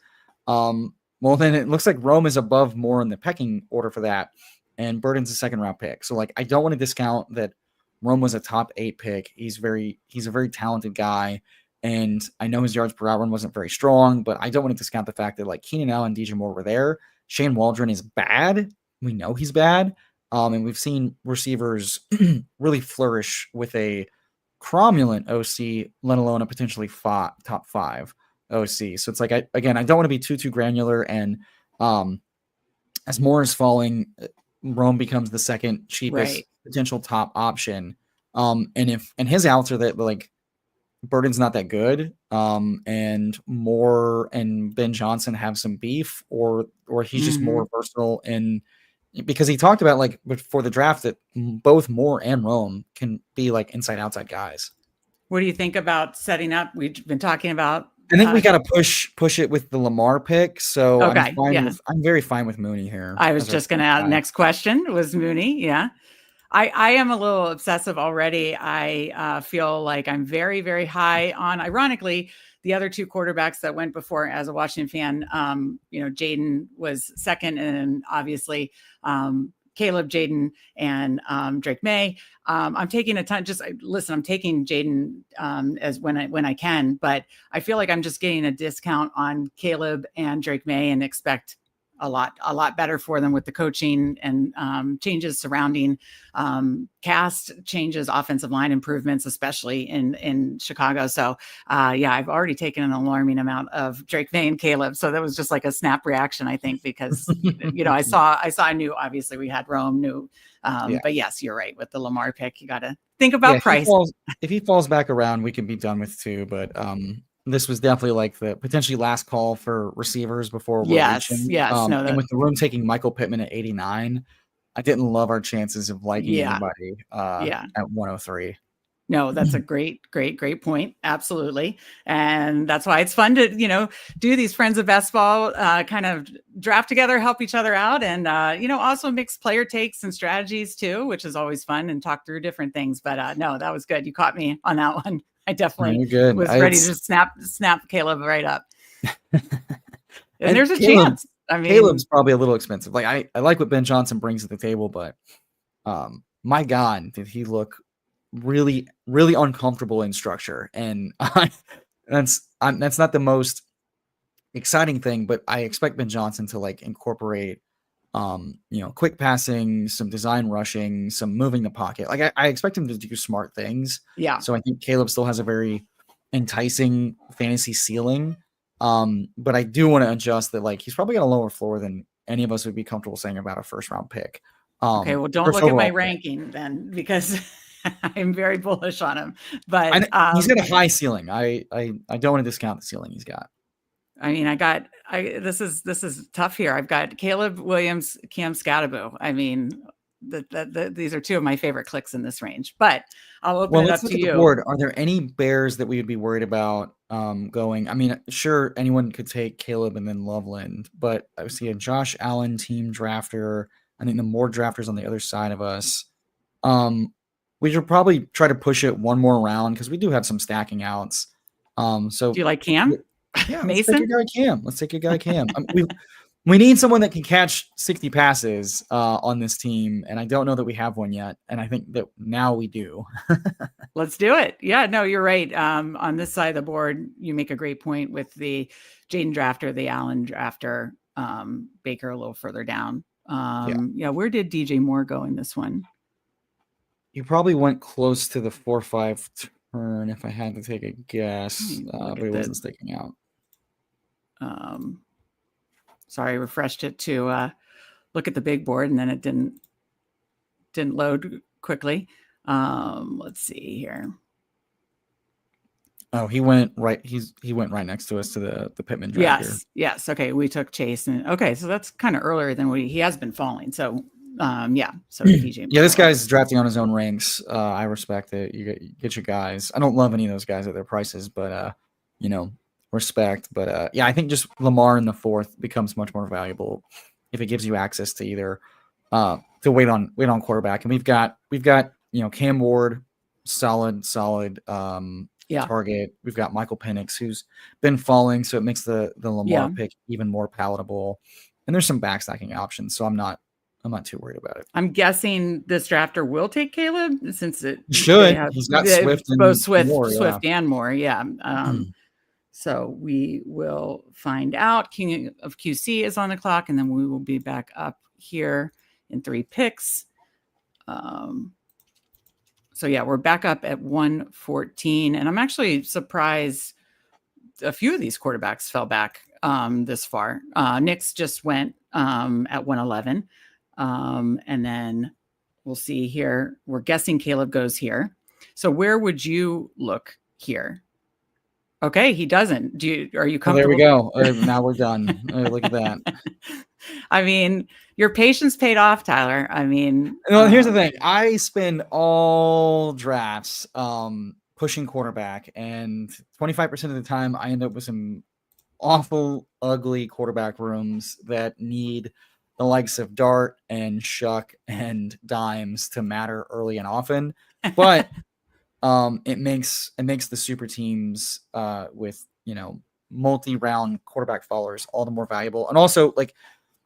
well, then it looks like Rome is above Moore in the pecking order for that, and Burden's a 2nd round pick. So, like, I don't want to discount that Rome was a top 8 pick. He's a very talented guy, and I know his yards per route run wasn't very strong, but I don't want to discount the fact that like Keenan Allen and DJ Moore were there. Shane Waldron is bad. We know he's bad, and we've seen receivers really flourish with a cromulent OC, let alone a potentially top 5. OC. So it's like, I don't want to be too granular. And as Moore is falling, Rome becomes the 2nd cheapest potential top option. And his outs are that like Burden's not that good. And Moore and Ben Johnson have some beef, or he's just more versatile. And because he talked about like before the draft that both Moore and Rome can be like inside outside guys. What do you think about setting up? We've been talking about. I think we got to push it with the Lamar pick. So okay, I'm very fine with Mooney here. I was just going to add, next question was Mooney. Yeah. I am a little obsessive already. I feel like I'm very, very high on, ironically, the other 2 quarterbacks that went before. As a Washington fan, Jaden was 2nd, and obviously Caleb, Jaden, and Drake May. I'm taking a ton. I'm taking Jaden as when I can, but I feel like I'm just getting a discount on Caleb and Drake May and expect a lot better for them with the coaching and changes surrounding cast changes, offensive line improvements, especially in Chicago. So yeah, I've already taken an alarming amount of Drake May and Caleb. So that was just like a snap reaction, I think, because I knew obviously we had Rome, but yes, you're right with the Lamar pick. You got to think about price. If he falls back around, we can be done with 2. But this was definitely like the potentially last call for receivers before we're reaching. And with the room taking Michael Pittman at 89, I didn't love our chances of liking anybody at 103. No, that's a great point. Absolutely. And that's why it's fun to, do these Friends of Best Ball, kind of draft together, help each other out. And, also mix player takes and strategies too, which is always fun, and talk through different things. But no, that was good. You caught me on that one. I definitely was ready to snap Caleb right up. And there's a chance. I mean, Caleb's probably a little expensive. Like I like what Ben Johnson brings to the table, but my God, did he look really, really uncomfortable in structure. And that's not the most exciting thing, but I expect Ben Johnson to like incorporate quick passing, some design rushing, some moving the pocket. Like I expect him to do smart things. Yeah. So I think Caleb still has a very enticing fantasy ceiling. But I do want to adjust that, like, he's probably got a lower floor than any of us would be comfortable saying about a first round pick. Okay, well, don't look at my ranking then, because I'm very bullish on him. But he's got a high ceiling. I don't want to discount the ceiling he's got. I mean, this is tough here. I've got Caleb Williams, Cam Scatterbo. I mean, these are 2 of my favorite clicks in this range. But I'll open it up to you. Board. Are there any Bears that we would be worried about going? I mean, sure, anyone could take Caleb and then Loveland, but I see a Josh Allen team drafter. I think the more drafters on the other side of us. We should probably try to push it one more round because we do have some stacking outs. So do you like Cam? Yeah, Mason? Let's take your guy Cam. We need someone that can catch 60 passes on this team, and I don't know that we have one yet. And I think that now we do. Let's do it. Yeah, no, you're right. On this side of the board, you make a great point with the Jaden drafter, the Allen drafter, Baker a little further down. Where did DJ Moore go in this one? You probably went close to the 4-5 turn if I had to take a guess, but it wasn't sticking out. Sorry, I refreshed it to look at the big board, and then it didn't load quickly. Let's see here. Oh, he went right. He went right next to us to the Pittman drafter. Yes. Okay, we took Chase, and so that's kind of earlier than he has been falling. So So DJ. Yeah, this guy's drafting on his own ranks. I respect it. You get your guys. I don't love any of those guys at their prices, but respect. But I think just Lamar in the 4th becomes much more valuable if it gives you access to either to wait on quarterback. And we've got Cam Ward, solid target. We've got Michael Penix, who's been falling, so it makes the Lamar pick even more palatable. And there's some backstacking options, so I'm not too worried about it. I'm guessing this drafter will take Caleb since it should. He's got Swift and both Swift and Moore. Yeah. So we will find out. King of QC is on the clock, and then we will be back up here in 3 picks. We're back up at 114, and I'm actually surprised a few of these quarterbacks fell back this far. Nick's just went at 111. And then we'll see here. We're guessing Caleb goes here. So where would you look here? Okay, he doesn't. Are you comfortable? There we go. Now we're done. Look at that. I mean, your patience paid off, Tyler. I mean, here's the thing. I spend all drafts pushing quarterback, and 25% of the time I end up with some awful, ugly quarterback rooms that need the likes of Dart and Shuck and Dimes to matter early and often. But it makes the super teams with multi-round quarterback followers all the more valuable. And also, like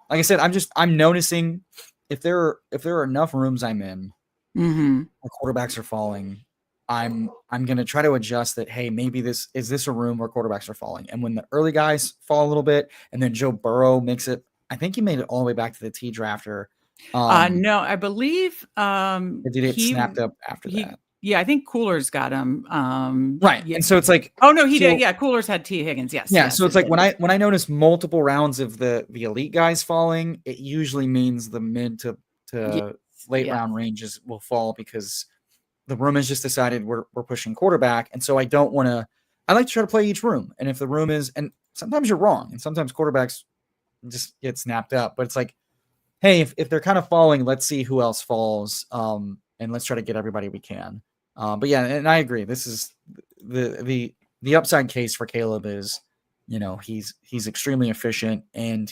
I said, I'm noticing if there are enough rooms I'm in where quarterbacks are falling, I'm gonna try to adjust that. Hey, maybe this is a room where quarterbacks are falling, and when the early guys fall a little bit, and then Joe Burrow makes it I think he made it all the way back to the T drafter. No, I believe Or did it snapped up after that? Yeah, I think Coolers got him. Right. Yeah. And so it's like, Oh no, he did. so Yeah, Coolers had T Higgins. Yes, yeah, yes, so it's it like did. when I notice multiple rounds of the elite guys falling, it usually means the mid Yes, to late yeah. round ranges will fall because the room has just decided we're pushing quarterback. And so I don't want to, I like to try to play each room. And if the room is, and sometimes you're wrong, and sometimes quarterbacks just get snapped up, but it's like, hey, if they're kind of falling, let's see who else falls. And let's try to get everybody we can. But yeah, and I agree. This is the upside case for Caleb is, he's extremely efficient and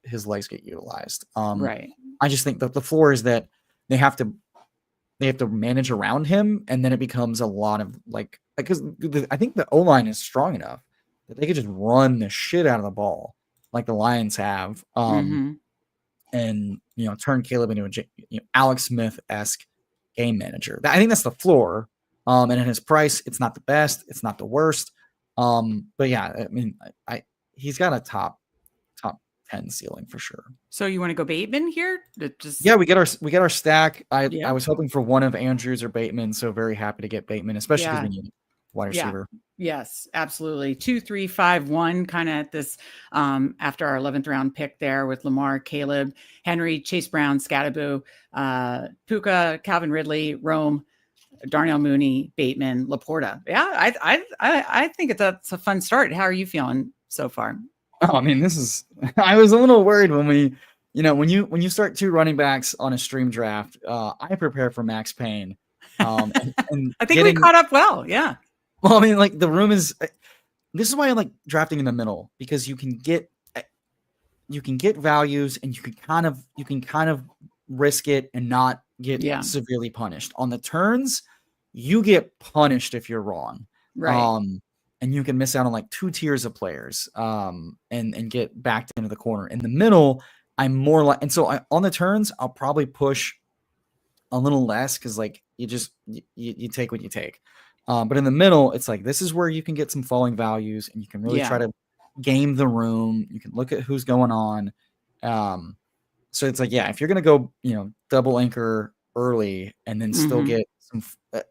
his legs get utilized. Right. I just think that the floor is that they have to manage around him, and then it becomes a lot of because I think the O-line is strong enough that they could just run the shit out of the ball like the Lions have, and turn Caleb into a Alex Smith-esque game manager. I think that's the floor, and at his price, it's not the best, it's not the worst, but yeah, I mean, he's got a top 10 ceiling for sure. So you want to go Bateman here? Yeah, we get our stack. I was hoping for one of Andrews or Bateman, so very happy to get Bateman, especially because we need wide receiver. Yes, absolutely. 2, 3, 5, 1, kind of at this after our 11th round pick there with Lamar, Caleb, Henry, Chase Brown, Scattaboo, Puka, Calvin Ridley, Rome, Darnell Mooney, Bateman, Laporta. Yeah, I think that's a fun start. How are you feeling so far? Oh, I mean, I was a little worried when when you start 2 running backs on a stream draft, I prepare for Max Payne. And I think we caught up well. Yeah. Well, I mean, like this is why I like drafting in the middle, because you can get values and you can kind of risk it and not get severely punished. On the turns, you get punished if you're wrong. Right. And you can miss out on like 2 tiers of players, and get backed into the corner. In the middle, I'm more like, and so on the turns, I'll probably push a little less because like you take what you take. But in the middle, it's like this is where you can get some falling values, and you can really try to game the room. You can look at who's going on. So it's like, yeah, if you're gonna go, double anchor early and then still get some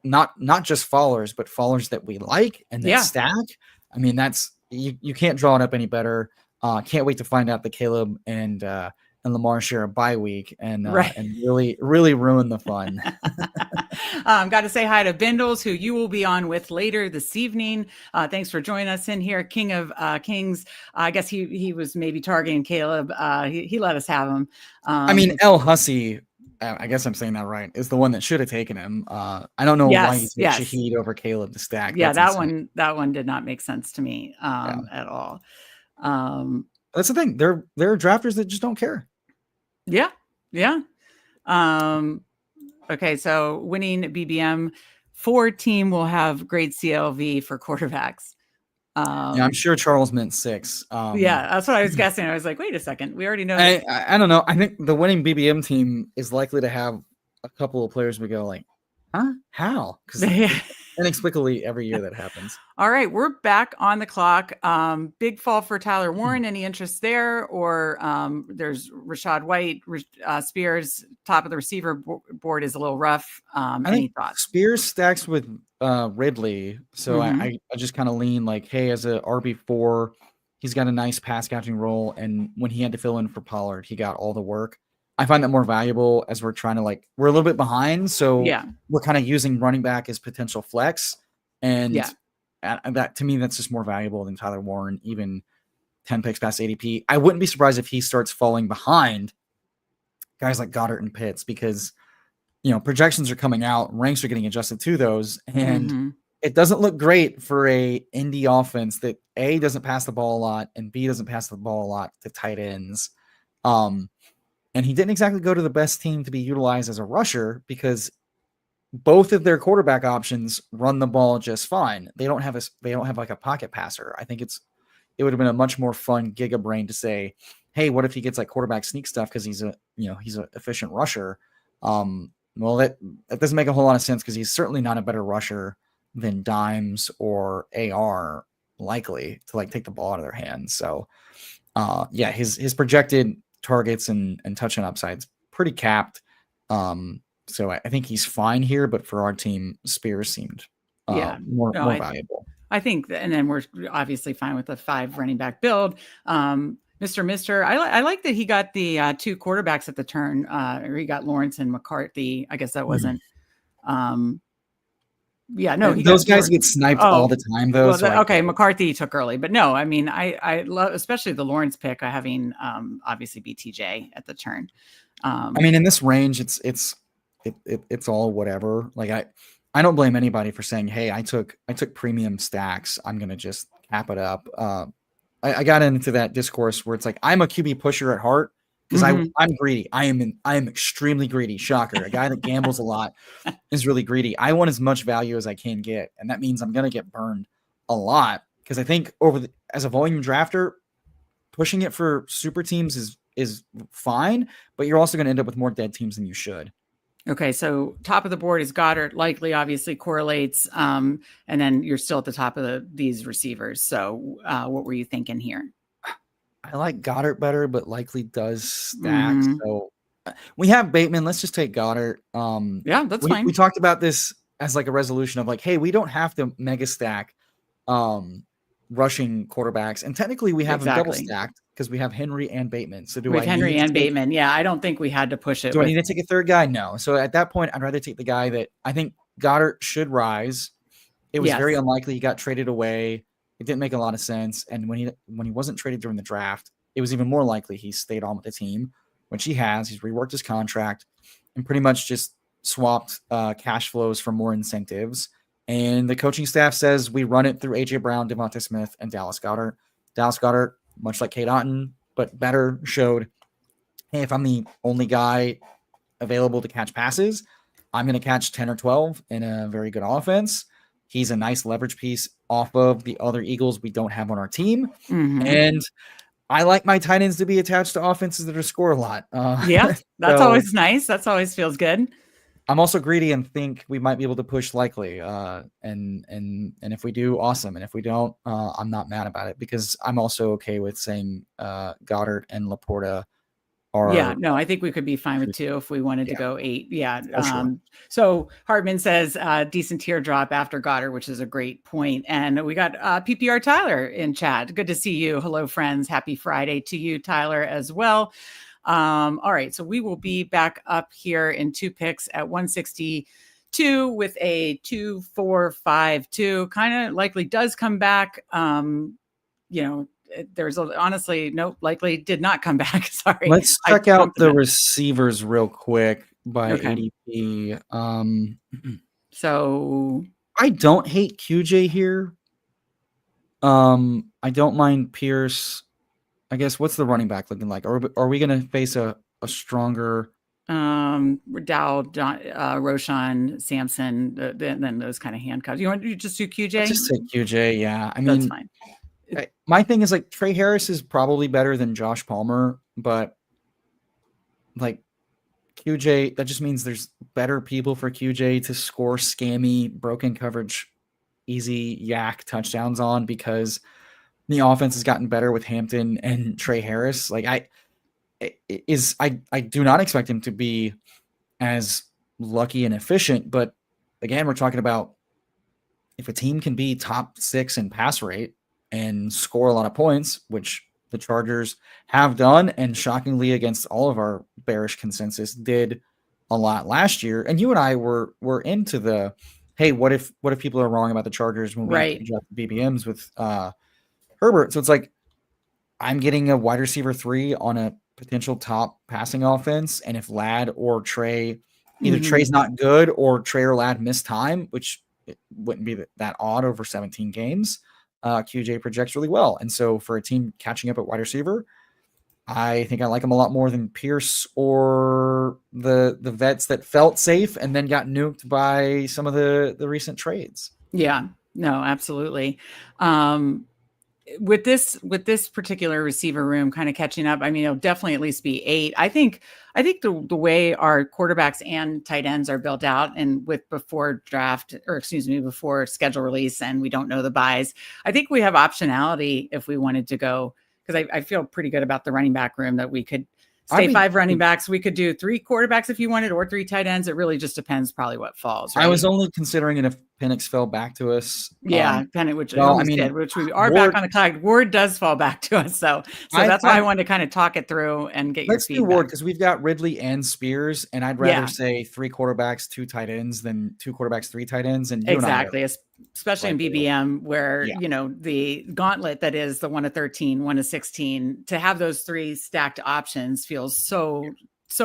not just fallers, but fallers that we like and that stack. I mean, that's you can't draw it up any better. Can't wait to find out that Caleb and Lamar share a bye week and really ruin the fun. Got to say hi to Bindles, who you will be on with later this evening. Thanks for joining us in here. King of Kings. I guess he was maybe targeting Caleb. He let us have him. I mean, El Hussey, I guess I'm saying that right, is the one that should have taken him. I don't know why you took Shaheed over Caleb to stack. Yeah, that one did not make sense to me at all. That's the thing. There are drafters that just don't care. Yeah. Okay, so winning BBM 4 team will have great CLV for quarterbacks. I'm sure Charles meant 6. Yeah, that's what I was guessing. I was like, wait a second, we already know. I don't know. I think the winning BBM team is likely to have a couple of players we go like, huh? How? Because inexplicably every year that happens. All right, we're back on the clock. Big fall for Tyler Warren. Any interest there? Or there's Rashad White, Spears, top of the receiver board is a little rough. Any thoughts? Spears stacks with Ridley, so I just kind of lean like, hey, as a RB4, he's got a nice pass catching role, and when he had to fill in for Pollard, he got all the work. I find that more valuable as we're trying to we're a little bit behind. So we're kind of using running back as potential flex. And that to me, that's just more valuable than Tyler Warren, even 10 picks past ADP. I wouldn't be surprised if he starts falling behind guys like Goddard and Pitts because, projections are coming out, ranks are getting adjusted to those. And it doesn't look great for a Indy offense that A, doesn't pass the ball a lot, and B, doesn't pass the ball a lot to tight ends. And he didn't exactly go to the best team to be utilized as a rusher because both of their quarterback options run the ball just fine. They don't have like a pocket passer. I think it would have been a much more fun giga brain to say, hey, what if he gets like quarterback sneak stuff because he's an efficient rusher. Well, that doesn't make a whole lot of sense because he's certainly not a better rusher than Dimes or AR likely to take the ball out of their hands. So his projected targets and touchdown upsides pretty capped. So I think he's fine here, but for our team, Spears seemed more valuable. I think, and then we're obviously fine with the 5 running back build. Mister, I like that he got the 2 quarterbacks at the turn. Or he got Lawrence and McCarthy. I guess that wasn't. Those guys get sniped all the time, though. Well, so McCarthy took early, but no, I mean, I love especially the Lawrence pick. Having obviously BTJ at the turn. I mean, in this range, it's all whatever. Like I don't blame anybody for saying, hey, I took premium stacks. I'm gonna just cap it up. I got into that discourse where it's like I'm a QB pusher at heart because I'm greedy. I am extremely greedy. Shocker. A guy that gambles a lot is really greedy. I want as much value as I can get, and that means I'm gonna get burned a lot because I think as a volume drafter, pushing it for super teams is fine, but you're also gonna end up with more dead teams than you should. Okay, so top of the board is Goddard, likely obviously correlates, and then you're still at the top of these receivers. So what were you thinking here? I like Goddard better, but likely does stack. So we have Bateman. Let's just take Goddard. Yeah, that's fine. We talked about this as like a resolution of like, hey, we don't have to mega stack rushing quarterbacks, and technically we have them double stacked because we have Henry and Bateman. So do I Henry and Bateman? Yeah, I don't think we had to push it. Do I need to take a third guy? No. So at that point, I'd rather take the guy that I think Goddard should rise. It was very unlikely he got traded away. It didn't make a lot of sense. And when he wasn't traded during the draft, it was even more likely he stayed on with the team, which he has. He's reworked his contract and pretty much just swapped cash flows for more incentives. And the coaching staff says we run it through A.J. Brown, Devonta Smith, and Dallas Goedert. Dallas Goedert, much like Cade Otton, but better, showed, hey, if I'm the only guy available to catch passes, I'm going to catch 10 or 12 in a very good offense. He's a nice leverage piece off of the other Eagles we don't have on our team. And I like my tight ends to be attached to offenses that score a lot. That's always nice. That's always feels good. I'm also greedy and think we might be able to push likely. And if we do, awesome. And if we don't, I'm not mad about it because I'm also okay with saying Goddard and Laporta are. Yeah, no, I think we could be fine with 2 if we wanted to go 8. Yeah. Sure. So Hardman says decent teardrop after Goddard, which is a great point. And we got PPR Tyler in chat. Good to see you. Hello, friends. Happy Friday to you, Tyler, as well. All right, so we will be back up here in 2 picks at 162 with a 2-4-5-2. Kind of likely does come back. There's honestly likely did not come back. Sorry. Let's check out the receivers real quick by ADP. So I don't hate QJ here. I don't mind Pierce. I guess what's the running back looking like? Are we going to face a stronger Dowd, Roshan, Sampson, then those kind of handcuffs? You want to just do QJ? Let's just take QJ. Yeah, I mean, that's fine. My thing is like Trey Harris is probably better than Josh Palmer, but like QJ, that just means there's better people for QJ to score scammy, broken coverage, easy yak touchdowns on because the offense has gotten better with Hampton and Trey Harris. Like I do not expect him to be as lucky and efficient, but again, we're talking about if a team can be top 6 in pass rate and score a lot of points, which the Chargers have done, and shockingly against all of our bearish consensus did a lot last year. And you and I were into the, hey, what if people are wrong about the Chargers when we draft BBMs with Herbert? So it's like I'm getting a wide receiver 3 on a potential top passing offense, and if Ladd or Trey, either Trey's not good or Trey or Ladd miss time, which it wouldn't be that odd over 17 games. QJ projects really well. And so for a team catching up at wide receiver, I think I like him a lot more than Pierce or the vets that felt safe and then got nuked by some of the recent trades. Yeah, no, absolutely. With this particular receiver room kind of catching up, I mean, it'll definitely at least be 8. I think the way our quarterbacks and tight ends are built out and before schedule release, and we don't know the buys, I think we have optionality if we wanted to go, because I feel pretty good about the running back room that we could Stay 5 running backs. We could do 3 quarterbacks if you wanted, or 3 tight ends. It really just depends probably what falls, right? I was only considering it if Penix fell back to us. Yeah, Penix, which well, almost did, which we are back on the clock. Ward does fall back to us, so that's why I wanted to kind of talk it through and get your feedback. Let's do Ward because we've got Ridley and Spears, and I'd rather say 3 quarterbacks, 2 tight ends than 2 quarterbacks, 3 tight ends. And exactly, especially in BBM where the gauntlet that is the 1 to 13, 1 to 16, to have those 3 stacked options feels so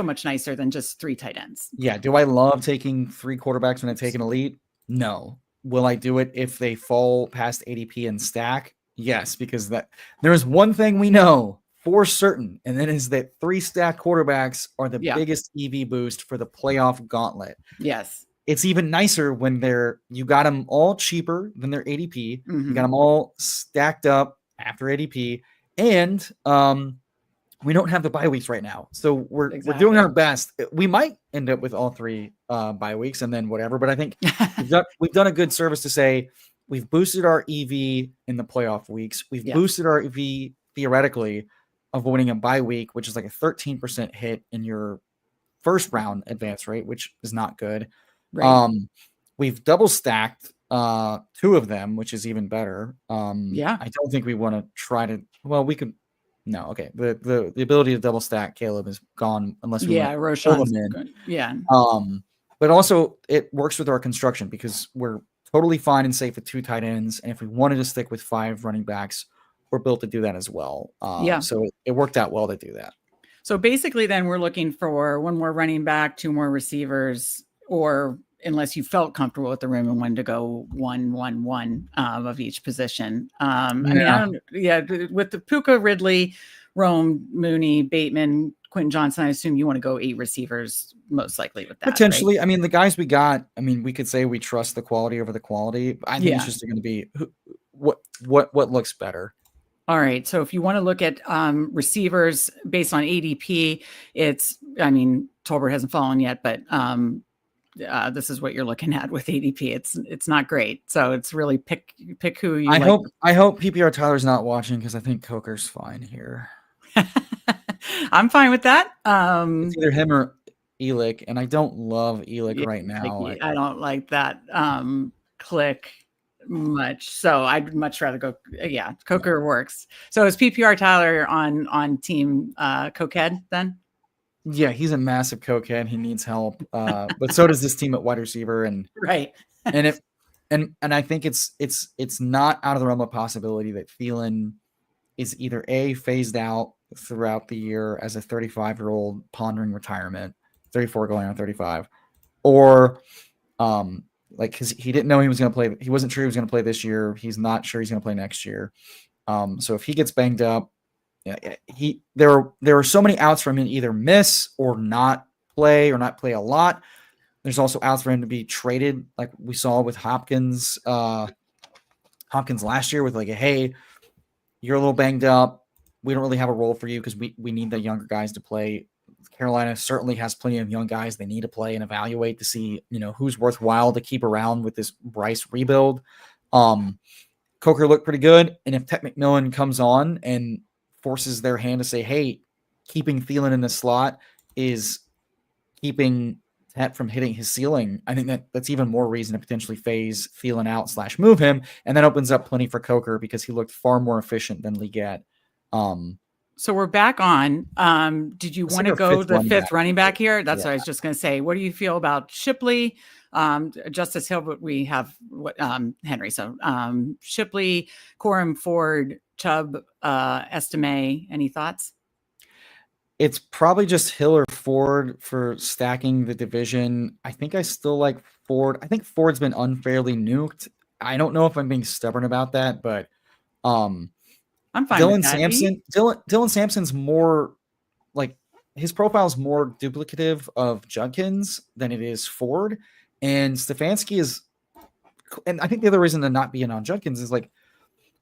much nicer than just 3 tight ends. Yeah. Do I love taking 3 quarterbacks when I take an elite? No. Will I do it if they fall past ADP and stack? Yes, because there is one thing we know for certain, and that is that 3 stacked quarterbacks are the biggest EV boost for the playoff gauntlet. Yes. It's even nicer when you got them all cheaper than their ADP. You got them all stacked up after ADP, and we don't have the bye weeks right now, so we're doing our best. We might end up with all 3 bye weeks and then whatever, but I think we've done a good service to say we've boosted our EV in the playoff weeks. We've boosted our EV theoretically, avoiding a bye week, which is like a 13% hit in your first round advance rate, which is not good. Right. We've double stacked 2 of them, which is even better. I don't think we want to try to. Well, we could. No, okay. The ability to double stack Caleb is gone unless we Roshan's good. Yeah. But also it works with our construction because we're totally fine and safe with 2 tight ends, and if we wanted to stick with 5 running backs, we're built to do that as well. So it worked out well to do that. So basically, then we're looking for 1 more running back, 2 more receivers, or unless you felt comfortable with the room and wanted to go 1-1-1 of each position. I mean, with the Puka, Ridley, Rome, Mooney, Bateman, Quentin Johnson, I assume you want to go 8 receivers most likely with that. Potentially. Right? I mean, the guys we got, I mean, we could say we trust the quality over the quality. I think it's just going to be what looks better. All right. So if you want to look at receivers based on ADP, Tolbert hasn't fallen yet, but this is what you're looking at with ADP. It's not great. So it's really pick who you I hope PPR Tyler's not watching because I think Coker's fine here. I'm fine with that. It's either him or Elick, and I don't love Elick right now. I don't like that click much. So I'd much rather go. Coker works. So is PPR Tyler on team Cokehead then? Yeah, he's a massive cokehead. He needs help. But so does this team at wide receiver. And right. and I think it's not out of the realm of possibility that Thielen is either phased out throughout the year as a 35-year-old pondering retirement, 34 going on 35, or because he didn't know he was going to play. He wasn't sure he was going to play this year. He's not sure he's going to play next year. So if he gets banged up, there are so many outs for him to either miss or not play a lot. There's also outs for him to be traded, like we saw with Hopkins last year, with like, hey, you're a little banged up. We don't really have a role for you because we need the younger guys to play. Carolina certainly has plenty of young guys they need to play and evaluate to see, who's worthwhile to keep around with this Bryce rebuild. Coker looked pretty good, and if Ted McMillan comes on and forces their hand to say, hey, keeping Thielen in the slot is keeping Tet from hitting his ceiling, I think that's even more reason to potentially phase Thielen out / move him. And that opens up plenty for Coker because he looked far more efficient than Leggett. So we're back on. Did you want to go the 5th running back here? That's what I was just going to say. What do you feel about Shipley? Justice Hill, but we have Henry. So Shipley, Corum, Ford, Chubb, Estime. Any thoughts? It's probably just Hill or Ford for stacking the division. I think I still like Ford. I think Ford's been unfairly nuked. I don't know if I'm being stubborn about that, but I'm fine Dylan with that. Sampson. Dylan Sampson's more like his profile is more duplicative of Judkins than it is Ford, and Stefanski is. And I think the other reason to not being on Judkins is like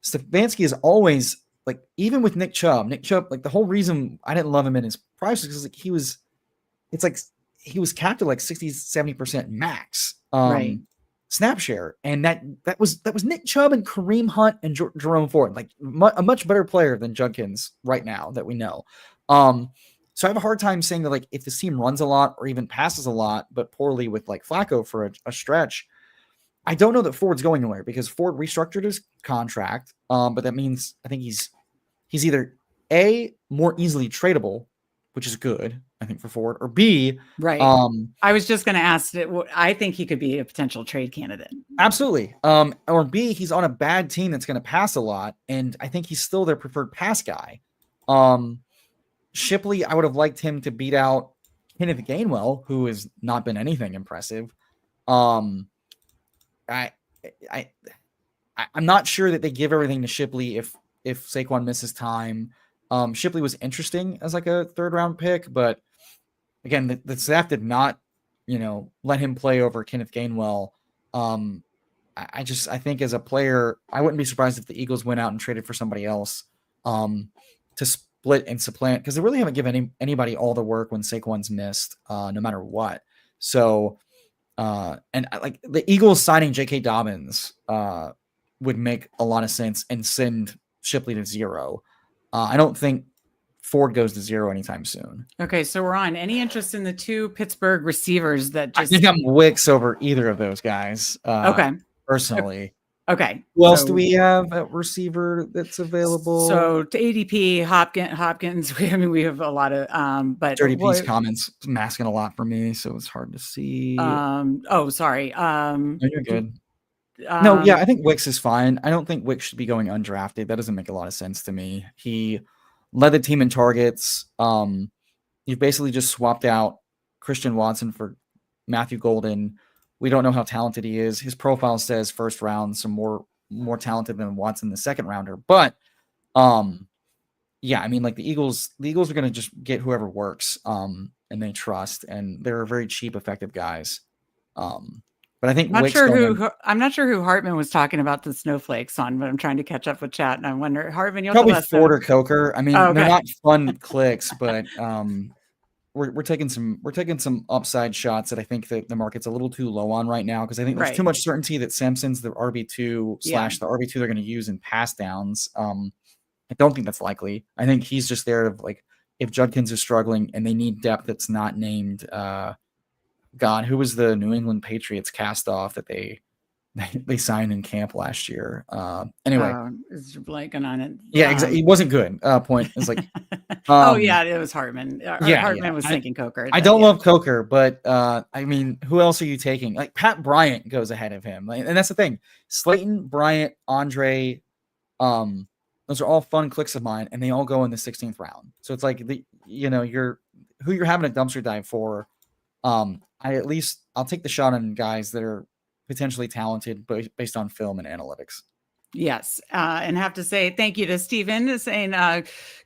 Stefanski is always like, even with Nick Chubb, like the whole reason I didn't love him in his price is because like he was capped at like 60-70% max snap share, and that was Nick Chubb and Kareem Hunt and Jerome Ford, like a much better player than Judkins right now that we know. So I have a hard time saying that, like, if this team runs a lot or even passes a lot, but poorly with like Flacco for a stretch, I don't know that Ford's going anywhere because Ford restructured his contract. But that means I think he's either A, more easily tradable, which is good, I think, for Ford, or B, Right. I was just going to ask that. I think he could be a potential trade candidate. Absolutely. Or B, he's on a bad team that's going to pass a lot, and I think he's still their preferred pass guy. Shipley, I would have liked him to beat out Kenneth Gainwell, who has not been anything impressive. I'm not sure that they give everything to Shipley if Saquon misses time. Shipley was interesting as like a third round pick, but again, the staff did not, let him play over Kenneth Gainwell. I think as a player, I wouldn't be surprised if the Eagles went out and traded for somebody else to split and supplant, because they really haven't given anybody all the work when Saquon's missed, no matter what. So, and like the Eagles signing J.K. Dobbins would make a lot of sense and send Shipley to 0. I don't think Ford goes to 0 anytime soon. Okay, so we're on. Any interest in the 2 Pittsburgh receivers that just... I think I'm Wicks over either of those guys. Okay. Personally. Okay. Who else do we have at receiver that's available? So to ADP, Hopkins. We have a lot of but Dirty Piece comments masking a lot for me, so it's hard to see. Sorry. No, you're good. No, yeah, I think Wicks is fine. I don't think Wicks should be going undrafted. That doesn't make a lot of sense to me. He led the team in targets. You've basically just swapped out Christian Watson for Matthew Golden. We don't know how talented he is. His profile says first round, so more talented than Watson, the second rounder. But yeah, I mean, like the Eagles are going to just get whoever works, and they trust, and they're very cheap, effective guys. But I think I'm not sure who Hartman was talking about the snowflakes on, but I'm trying to catch up with chat, and I wonder, Hartman, you'll probably Ford or Coker. I mean, they're not fun clicks, but we're taking some upside shots that I think that the market's a little too low on right now, because I think there's too much certainty that Sampson's the RB2 / the RB2 they're going to use in pass downs. I don't think that's likely. I think he's just there to, like, if Judkins is struggling and they need depth that's not named. God, who was the New England Patriots cast off that they signed in camp last year? Anyway, is blanking on it. Yeah, exactly. He wasn't good. Point is like, it was Hartman. Hartman was thinking Coker. I don't love Coker, but I mean, who else are you taking? Like Pat Bryant goes ahead of him, and that's the thing. Slayton, Bryant, Andre, those are all fun clicks of mine, and they all go in the 16th round. So it's like you're having a dumpster dive for. I'll take the shot on guys that are potentially talented based on film and analytics. Yes. And have to say thank you to Steven saying,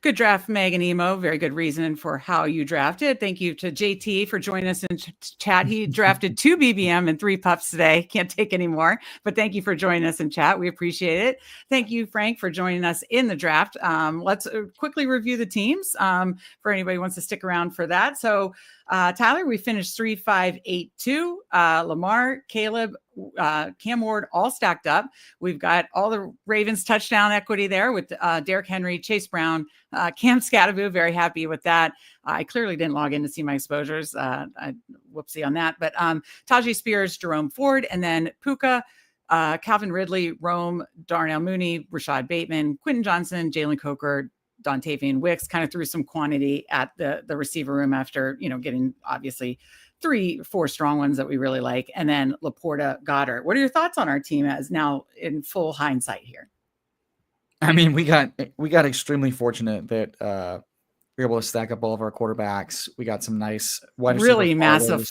good draft, Meg and Emo. Very good reason for how you drafted. Thank you to JT for joining us in chat. He drafted 2 BBM and 3 pups today. Can't take any more, but thank you for joining us in chat. We appreciate it. Thank you, Frank, for joining us in the draft. Let's quickly review the teams for anybody who wants to stick around for that. So Tyler, we finished 3-5-8-2. Lamar, Caleb, Cam Ward all stacked up. We've got all the Ravens touchdown equity there with Derrick Henry, Chase Brown, Cam Scatteroo. Very happy with that. I clearly didn't log in to see my exposures. Whoopsie on that. But Tajay Spears, Jerome Ford, and then Puka, Calvin Ridley, Rome, Darnell Mooney, Rashad Bateman, Quentin Johnson, Jalen Coker, Dontavian Wicks. Kind of threw some quantity at the receiver room after, getting obviously 3-4 strong ones that we really like. And then Laporta, Goddard. What are your thoughts on our team as now in full hindsight here? I mean, we got extremely fortunate that we were able to stack up all of our quarterbacks. We got some nice really massive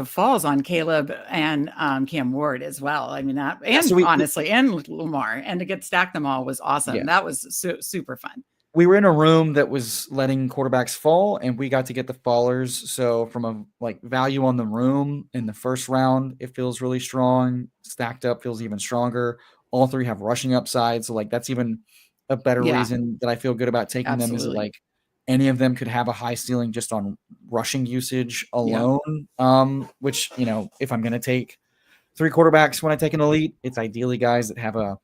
falls on Caleb and Cam Ward as well. I mean, that, and honestly, and Lamar, and to get stacked them all was awesome. Yeah. That was super fun. We were in a room that was letting quarterbacks fall, and we got to get the fallers. So from a value on the room in the first round, it feels really strong. Stacked up feels even stronger. All 3 have rushing upside. So that's even a better reason that I feel good about taking them, is any of them could have a high ceiling just on rushing usage alone. Which, if I'm going to take 3 quarterbacks when I take an elite, it's ideally guys that have a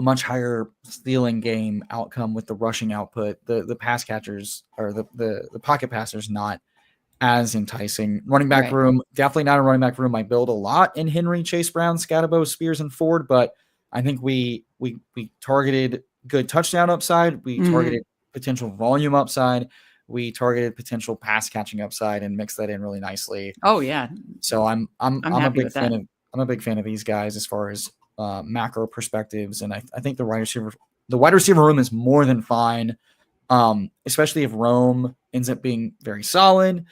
much higher stealing game outcome with the rushing output. The pass catchers or the pocket passers not as enticing. Running back room, definitely not a running back room I build a lot in Henry, Chase Brown, Scatterbo, Spears, and Ford, but I think we targeted good touchdown upside. We targeted potential volume upside. We targeted potential pass catching upside and mixed that in really nicely. Oh yeah. So I'm a big fan that. I'm a big fan of these guys as far as macro perspectives, and I think the wide receiver room is more than fine. Especially if Rome ends up being very solid.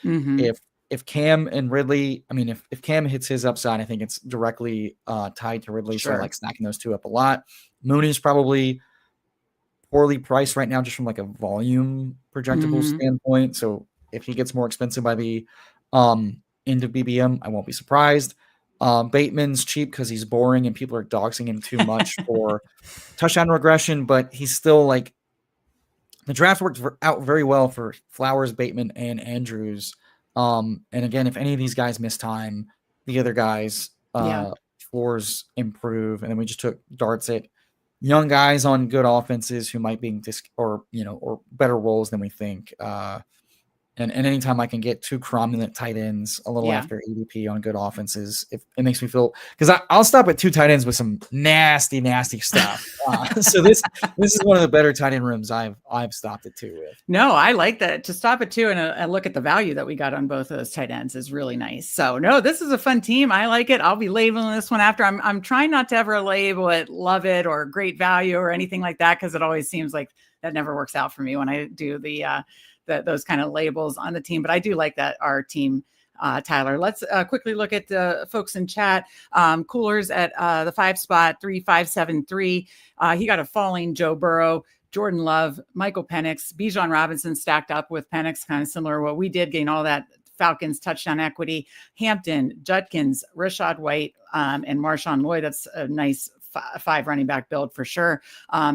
If Cam and Ridley, I mean, if Cam hits his upside, I think it's directly tied to Ridley. Sure. So I like stacking those two up a lot. Mooney's probably poorly priced right now, just from like a volume projectable standpoint. So if he gets more expensive by the end of BBM, I won't be surprised. Bateman's cheap because he's boring and people are doxing him too much for touchdown regression, but he's still like, the draft worked out very well for Flowers, Bateman, and Andrews. And again, if any of these guys miss time, the other guys' floors improve. And then we just took darts at young guys on good offenses who might be or better roles than we think. And anytime I can get two prominent tight ends a little after ADP on good offenses, it makes me feel, because I'll stop at two tight ends with some nasty stuff. So this is one of the better tight end rooms I've stopped at two with. No, I like that. To stop at two and look at the value that we got on both of those tight ends is really nice. So no, this is a fun team. I like it. I'll be labeling this one after. I'm trying not to ever label it love it or great value or anything like that, because it always seems like that never works out for me when I do those kind of labels on the team. But I do like that our team, Tyler. Let's quickly look at the folks in chat. Coolers at the 5 spot, 3573. He got a falling Joe Burrow, Jordan Love, Michael Penix, Bijan Robinson stacked up with Penix, kind of similar to what we did, gain all that Falcons touchdown equity. Hampton, Judkins, Rashad White, and Marshawn Lloyd. That's a nice 5 running back build for sure.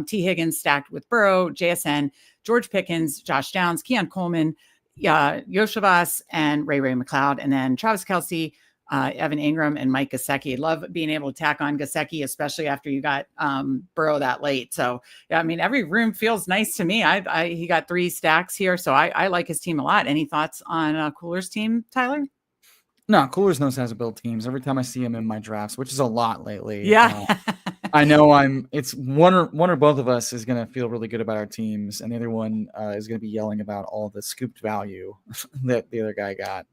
T. Higgins stacked with Burrow, JSN, George Pickens, Josh Downs, Keon Coleman, Yoshavas, and Ray McLeod. And then Travis Kelce, Evan Ingram, and Mike Gesicki. Love being able to tack on Gesicki, especially after you got Burrow that late. So, yeah, I mean, every room feels nice to me. He got 3 stacks here, so I like his team a lot. Any thoughts on Cooler's team, Tyler? No, Coolers knows how to build teams. Every time I see him in my drafts, which is a lot lately. Yeah. I know it's one or both of us is going to feel really good about our teams, and the other one is going to be yelling about all the scooped value that the other guy got.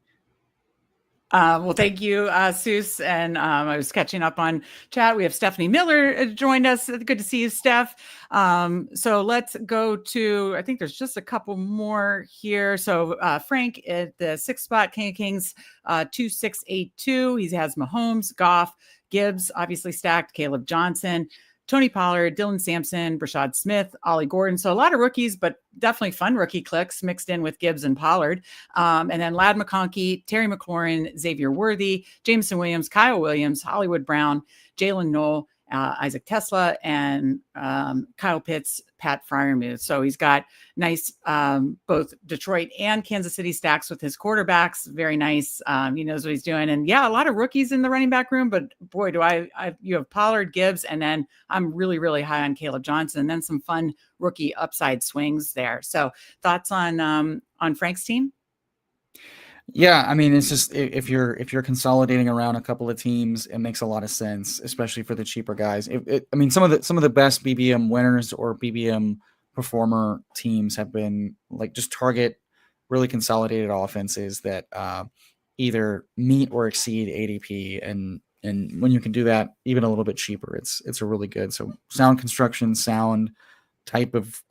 Well, thank you, Seuss. And I was catching up on chat. We have Stephanie Miller joined us. Good to see you, Steph. So let's go to, I think there's just a couple more here. So Frank at the 6 spot, King of Kings, 2682. He has Mahomes, Goff, Gibbs, obviously stacked, Caleb Johnson, Tony Pollard, Dylan Sampson, Brashad Smith, Ollie Gordon. So a lot of rookies, but definitely fun rookie clicks mixed in with Gibbs and Pollard. And then Ladd McConkey, Terry McLaurin, Xavier Worthy, Jameson Williams, Kyle Williams, Hollywood Brown, Jalen Knoll, Isaac Tesla, and Kyle Pitts, Pat Freiermuth. So he's got nice both Detroit and Kansas City stacks with his quarterbacks. Very nice. He knows what he's doing. And yeah, a lot of rookies in the running back room, but boy, do you have Pollard, Gibbs, and then I'm really, really high on Caleb Johnson, and then some fun rookie upside swings there. So thoughts on Frank's team? Yeah, I mean, it's just if you're consolidating around a couple of teams, it makes a lot of sense, especially for the cheaper guys. I mean, some of the best BBM winners or BBM performer teams have been like just target really consolidated offenses that either meet or exceed ADP, and when you can do that even a little bit cheaper, it's a really good. So sound construction, sound type of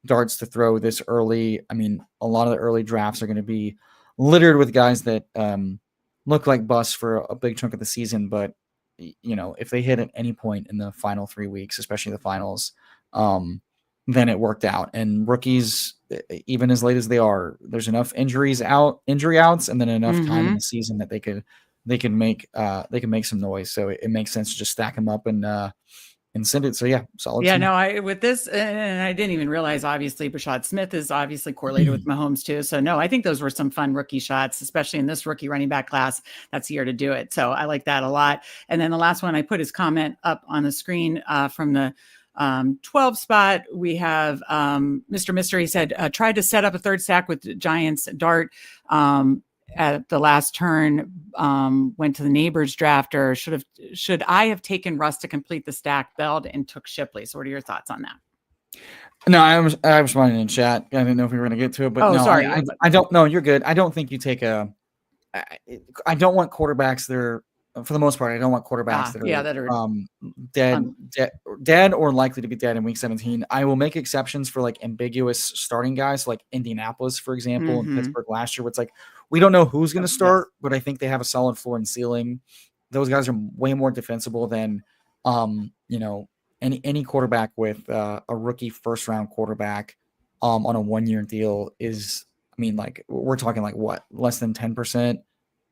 darts to throw this early. I mean, a lot of the early drafts are going to be littered with guys that look like busts for a big chunk of the season, but if they hit at any point in the final 3 weeks, especially the finals, then it worked out. And rookies, even as late as they are, there's enough injury outs, and then enough time in the season that they can make some noise. So it makes sense to just stack them up and send it. So yeah, solid. Yeah, no, with this, and I didn't even realize, obviously, Brashad Smith is obviously correlated with Mahomes too. So no, I think those were some fun rookie shots, especially in this rookie running back class. That's the year to do it. So I like that a lot. And then the last one, I put his comment up on the screen from the 12 spot, we have Mr. Mystery said, tried to set up a third stack with Giants Dart at the last turn, went to the neighbors drafter. Should I have taken Russ to complete the stack, Beld, and took Shipley? So what are your thoughts on that? No, I was responding in chat. I didn't know if we were going to get to it, but no, sorry. I don't know. You're good. I don't think you take I don't want quarterbacks that are, for the most part, I don't want quarterbacks that are dead or likely to be dead in week 17. I will make exceptions for like ambiguous starting guys, like Indianapolis, for example, and Pittsburgh last year, where it's like, we don't know who's going to start, but I think they have a solid floor and ceiling. Those guys are way more defensible than, any quarterback with a rookie first round quarterback on a 1-year deal is, I mean, like, we're talking like what, less than 10%,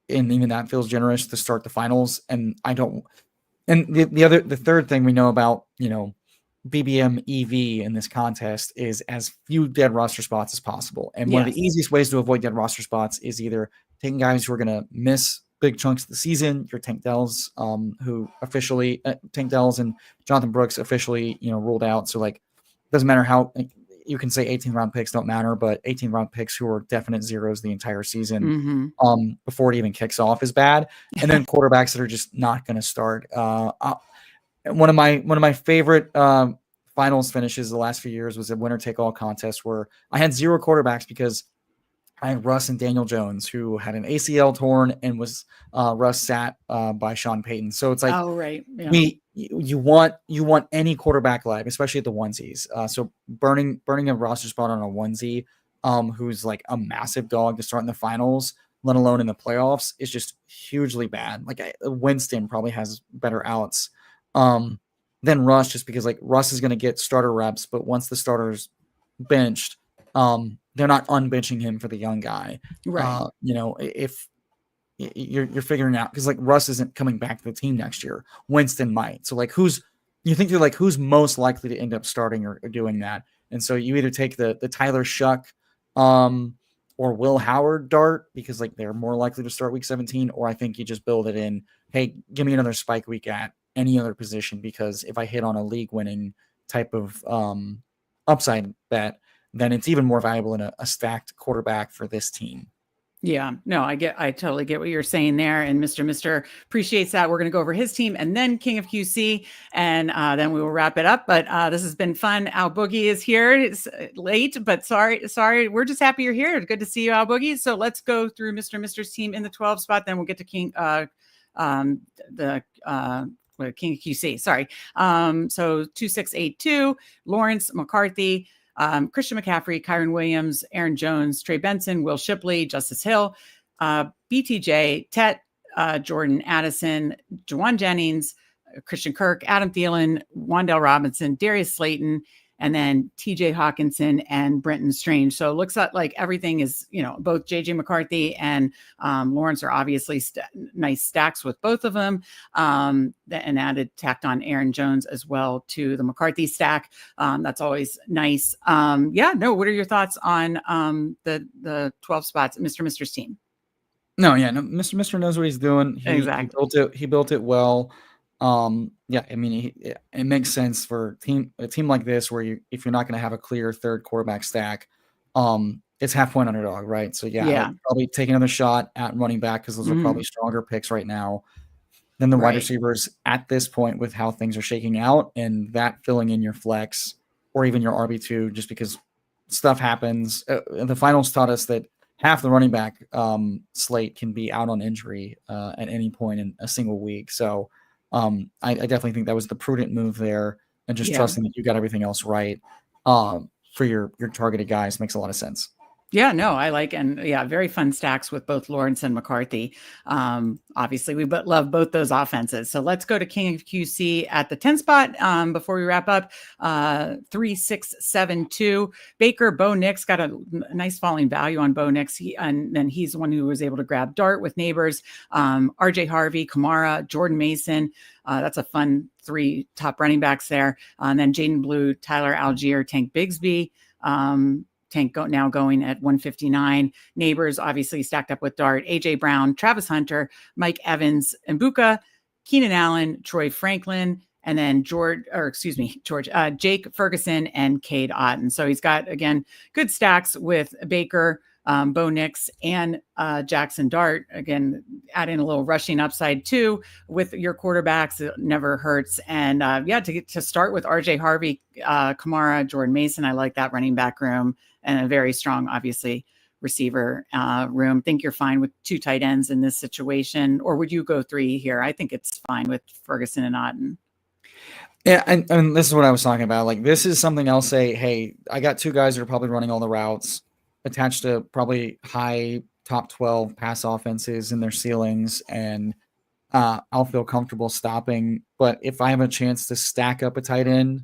and even that feels generous to start the finals. And I don't. And the third thing we know about BBM EV in this contest is as few dead roster spots as possible. And one of the easiest ways to avoid dead roster spots is either taking guys who are going to miss big chunks of the season. Your Tank Dells, who officially Tank Dells and Jonathan Brooks officially ruled out. So like, doesn't matter how. You can say 18 round picks don't matter, but 18 round picks who are definite zeros the entire season before it even kicks off is bad. And then quarterbacks that are just not going to start. One of my favorite finals finishes the last few years was a winner take all contest where I had 0 quarterbacks because I had Russ and Daniel Jones, who had an ACL torn and was Russ sat by Sean Payton. So it's like, you want any quarterback live, especially at the onesies. So burning a roster spot on a onesie, who's like a massive dog to start in the finals, let alone in the playoffs, is just hugely bad. Like Winston probably has better outs than Russ, just because like Russ is going to get starter reps, but once the starter's benched, they're not unbenching him for the young guy. Right. If you're figuring out, because like Russ isn't coming back to the team next year, Winston might. So like who's most likely to end up starting or doing that? And so you either take the Tyler Shuck or Will Howard dart, because like they're more likely to start week 17, or I think you just build it in, hey, give me another spike week at any other position, because if I hit on a league winning type of upside bet, then it's even more valuable in a stacked quarterback for this team. Yeah, no, I totally get what you're saying there. And Mr. appreciates that. We're going to go over his team and then King of QC, and then we will wrap it up. But this has been fun. Al Boogie is here. It's late, but sorry. We're just happy you're here. Good to see you, Al Boogie. So let's go through Mr.'s team in the 12 spot. Then we'll get to King, King of QC. Sorry. So 2682, Lawrence McCarthy, Christian McCaffrey, Kyron Williams, Aaron Jones, Trey Benson, Will Shipley, Justice Hill, BTJ, Tet, Jordan Addison, Juwan Jennings, Christian Kirk, Adam Thielen, Wandale Robinson, Darius Slayton, and then TJ Hawkinson and Brenton Strange. So it looks like everything is, both JJ McCarthy and Lawrence are obviously nice stacks with both of them, and tacked on Aaron Jones as well to the McCarthy stack. That's always nice. What are your thoughts on the 12 spots, Mr.'s team? No, Mr. knows what he's doing. Exactly. He built it well. I mean, it makes sense for a team like this, where if you're not going to have a clear third quarterback stack, it's half point underdog, right? So probably take another shot at running back, because those are probably stronger picks right now than the wide receivers at this point with how things are shaking out, and that filling in your flex or even your RB2, just because stuff happens. The finals taught us that half the running back slate can be out on injury at any point in a single week. So I definitely think that was the prudent move there, and just trusting that you got everything else right for your targeted guys makes a lot of sense. Yeah, no, I like, very fun stacks with both Lawrence and McCarthy. Obviously, we love both those offenses. So let's go to King of QC at the 10 spot before we wrap up. 3672 Baker. Bo Nix got a nice falling value on Bo Nix, and then he's the one who was able to grab Dart with neighbors. RJ Harvey, Kamara, Jordan Mason. That's a fun 3 top running backs there. And then Jaden Blue, Tyler Algier, Tank Bigsby. Tank now going at 159. Neighbors obviously stacked up with Dart, AJ Brown, Travis Hunter, Mike Evans, Mbuka, Keenan Allen, Troy Franklin, and then Jake Ferguson and Cade Otton. So he's got, again, good stacks with Baker, Bo Nix, and Jackson Dart. Again, adding a little rushing upside too with your quarterbacks. It never hurts. And to start with RJ Harvey, Kamara, Jordan Mason, I like that running back room, and a very strong, obviously, receiver room. Think you're fine with 2 tight ends in this situation, or would you go 3 here? I think it's fine with Ferguson and Otton. Yeah, and this is what I was talking about. Like, this is something I'll say, hey, I got 2 guys that are probably running all the routes, attached to probably high top 12 pass offenses in their ceilings, and I'll feel comfortable stopping. But if I have a chance to stack up a tight end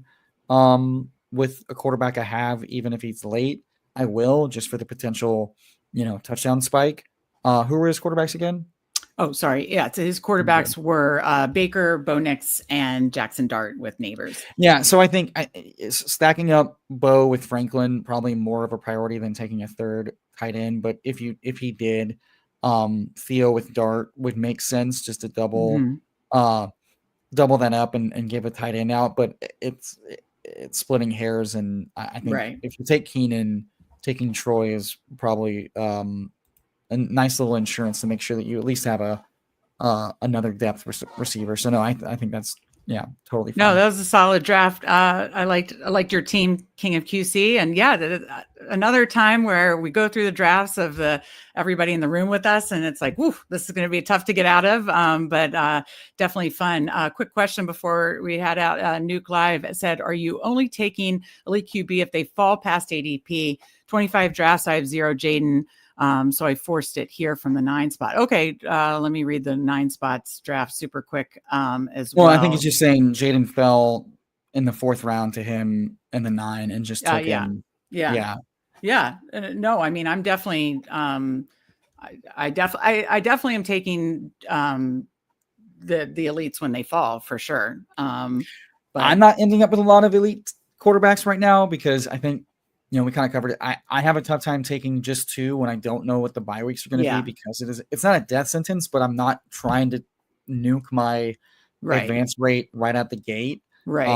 with a quarterback I have, even if he's late, I will, just for the potential, touchdown spike. Who were his quarterbacks again? Oh, sorry. Yeah, so his quarterbacks were Baker, Bo Nix, and Jackson Dart with Neighbors. Yeah, so I think stacking up Bo with Franklin probably more of a priority than taking a third tight end. But if he did, Theo with Dart would make sense, just to double that up and give a tight end out. But it's splitting hairs, and I think if you take Keenan, taking Troy is probably a nice little insurance to make sure that you at least have another depth receiver. So no, I think that's totally fine. No, that was a solid draft. I liked your team, King of QC, and another time where we go through the drafts of everybody in the room with us, and it's like, whoo, this is going to be tough to get out of, but definitely fun. Quick question before we head out. Nuke Live said, "Are you only taking elite QB if they fall past ADP? 25 drafts, I have 0 Jaden." So I forced it here from the 9 spot. Okay, let me read the 9 spots draft super quick as well. Well, I think he's just saying Jaden fell in the 4th round to him in the 9 and just took him. Yeah. No, I mean, I'm definitely, I definitely am taking the elites when they fall, for sure. But I'm not ending up with a lot of elite quarterbacks right now, because I think, we kind of covered it. I have a tough time taking just 2 when I don't know what the bye weeks are going to be, because it's not a death sentence, but I'm not trying to nuke my advance rate right out the gate. Right.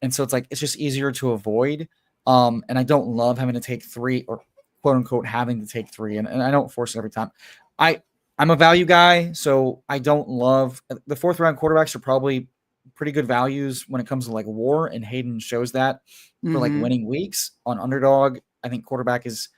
And so it's just easier to avoid. And I don't love having to take 3, or quote unquote having to take 3. And I don't force it every time. I'm a value guy, so I don't love the 4th round quarterbacks are probably pretty good values when it comes to WAR, and Hayden shows that for winning weeks on Underdog. I think quarterback is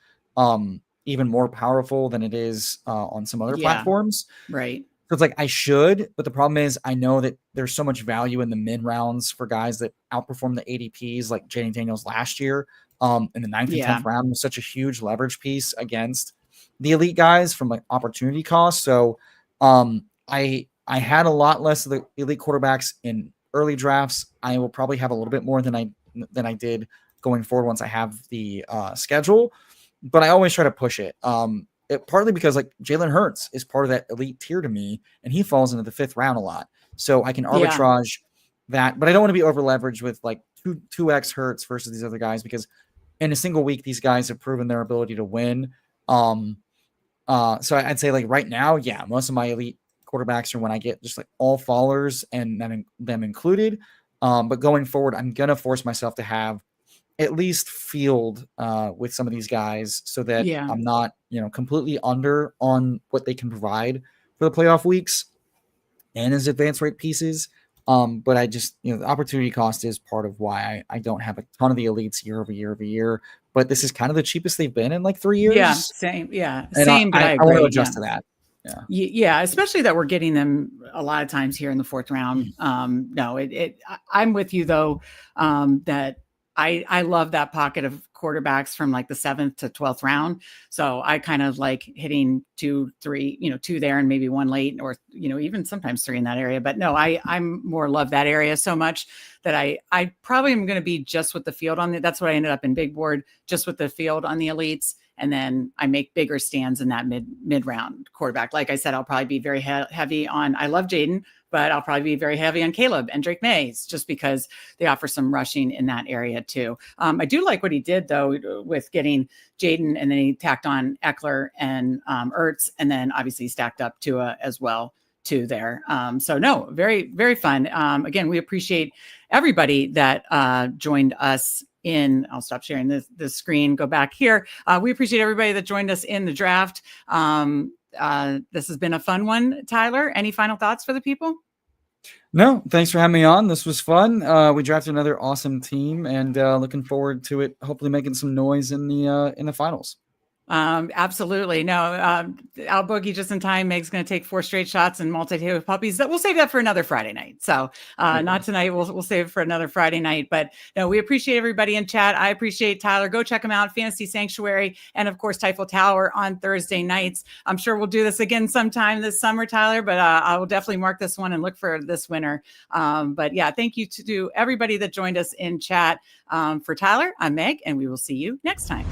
even more powerful than it is on some other platforms. Right. So it's I should, but the problem is I know that there's so much value in the mid rounds for guys that outperform the ADPs, like Jaden Daniels last year in the 9th and 10th round was such a huge leverage piece against the elite guys from opportunity cost. So I had a lot less of the elite quarterbacks in early drafts. I will probably have a little bit more than I did going forward once I have the schedule, but I always try to push it. Partly because Jalen Hurts is part of that elite tier to me, and he falls into the 5th round a lot, so I can arbitrage that. But I don't want to be over leveraged with 2x Hurts versus these other guys, because in a single week these guys have proven their ability to win. So I'd say right now, most of my elite quarterbacks are when I get just all fallers and them included. But going forward, I'm going to force myself to have at least field with some of these guys, so that I'm not, completely under on what they can provide for the playoff weeks and as advance rate pieces. But I just, the opportunity cost is part of why I don't have a ton of the elites year over year. But this is kind of the cheapest they've been in 3 years. Yeah, same. Yeah, and same. But I agree. want to adjust to that. Yeah, especially that we're getting them a lot of times here in the 4th round. I'm with you though, that I love that pocket of quarterbacks from the 7th to 12th round. So I kind of like hitting 2, 3, 2 there and maybe 1 late, or, even sometimes 3 in that area. But no, I'm more love that area so much that I probably am going to be just with the field on it. That's what I ended up in big board, just with the field on the elites. And then I make bigger stands in that mid round quarterback. Like I said, I'll probably be very heavy on, I love Jaden, but I'll probably be very heavy on Caleb and Drake Mays, just because they offer some rushing in that area too. I do like what he did though with getting Jaden, and then he tacked on Eckler and Ertz, and then obviously stacked up Tua as well too there. So no, very, very fun. Again, we appreciate everybody that joined us in, I'll stop sharing the screen, go back here. We appreciate everybody that joined us in the draft. This has been a fun one. Tyler, any final thoughts for the people? No, thanks for having me on. This was fun. We drafted another awesome team, and looking forward to it. Hopefully, making some noise in the finals. Absolutely. No, Al Boogie just in time. Meg's going to take 4 straight shots and multi-tail with puppies. We'll save that for another Friday night. So not tonight. We'll save it for another Friday night. But no, we appreciate everybody in chat. I appreciate Tyler. Go check him out. Fantasy Sanctuary and of course Tyffel Tower on Thursday nights. I'm sure we'll do this again sometime this summer, Tyler. But I will definitely mark this one and look for this winner. But yeah, thank you to everybody that joined us in chat. For Tyler, I'm Meg, and we will see you next time.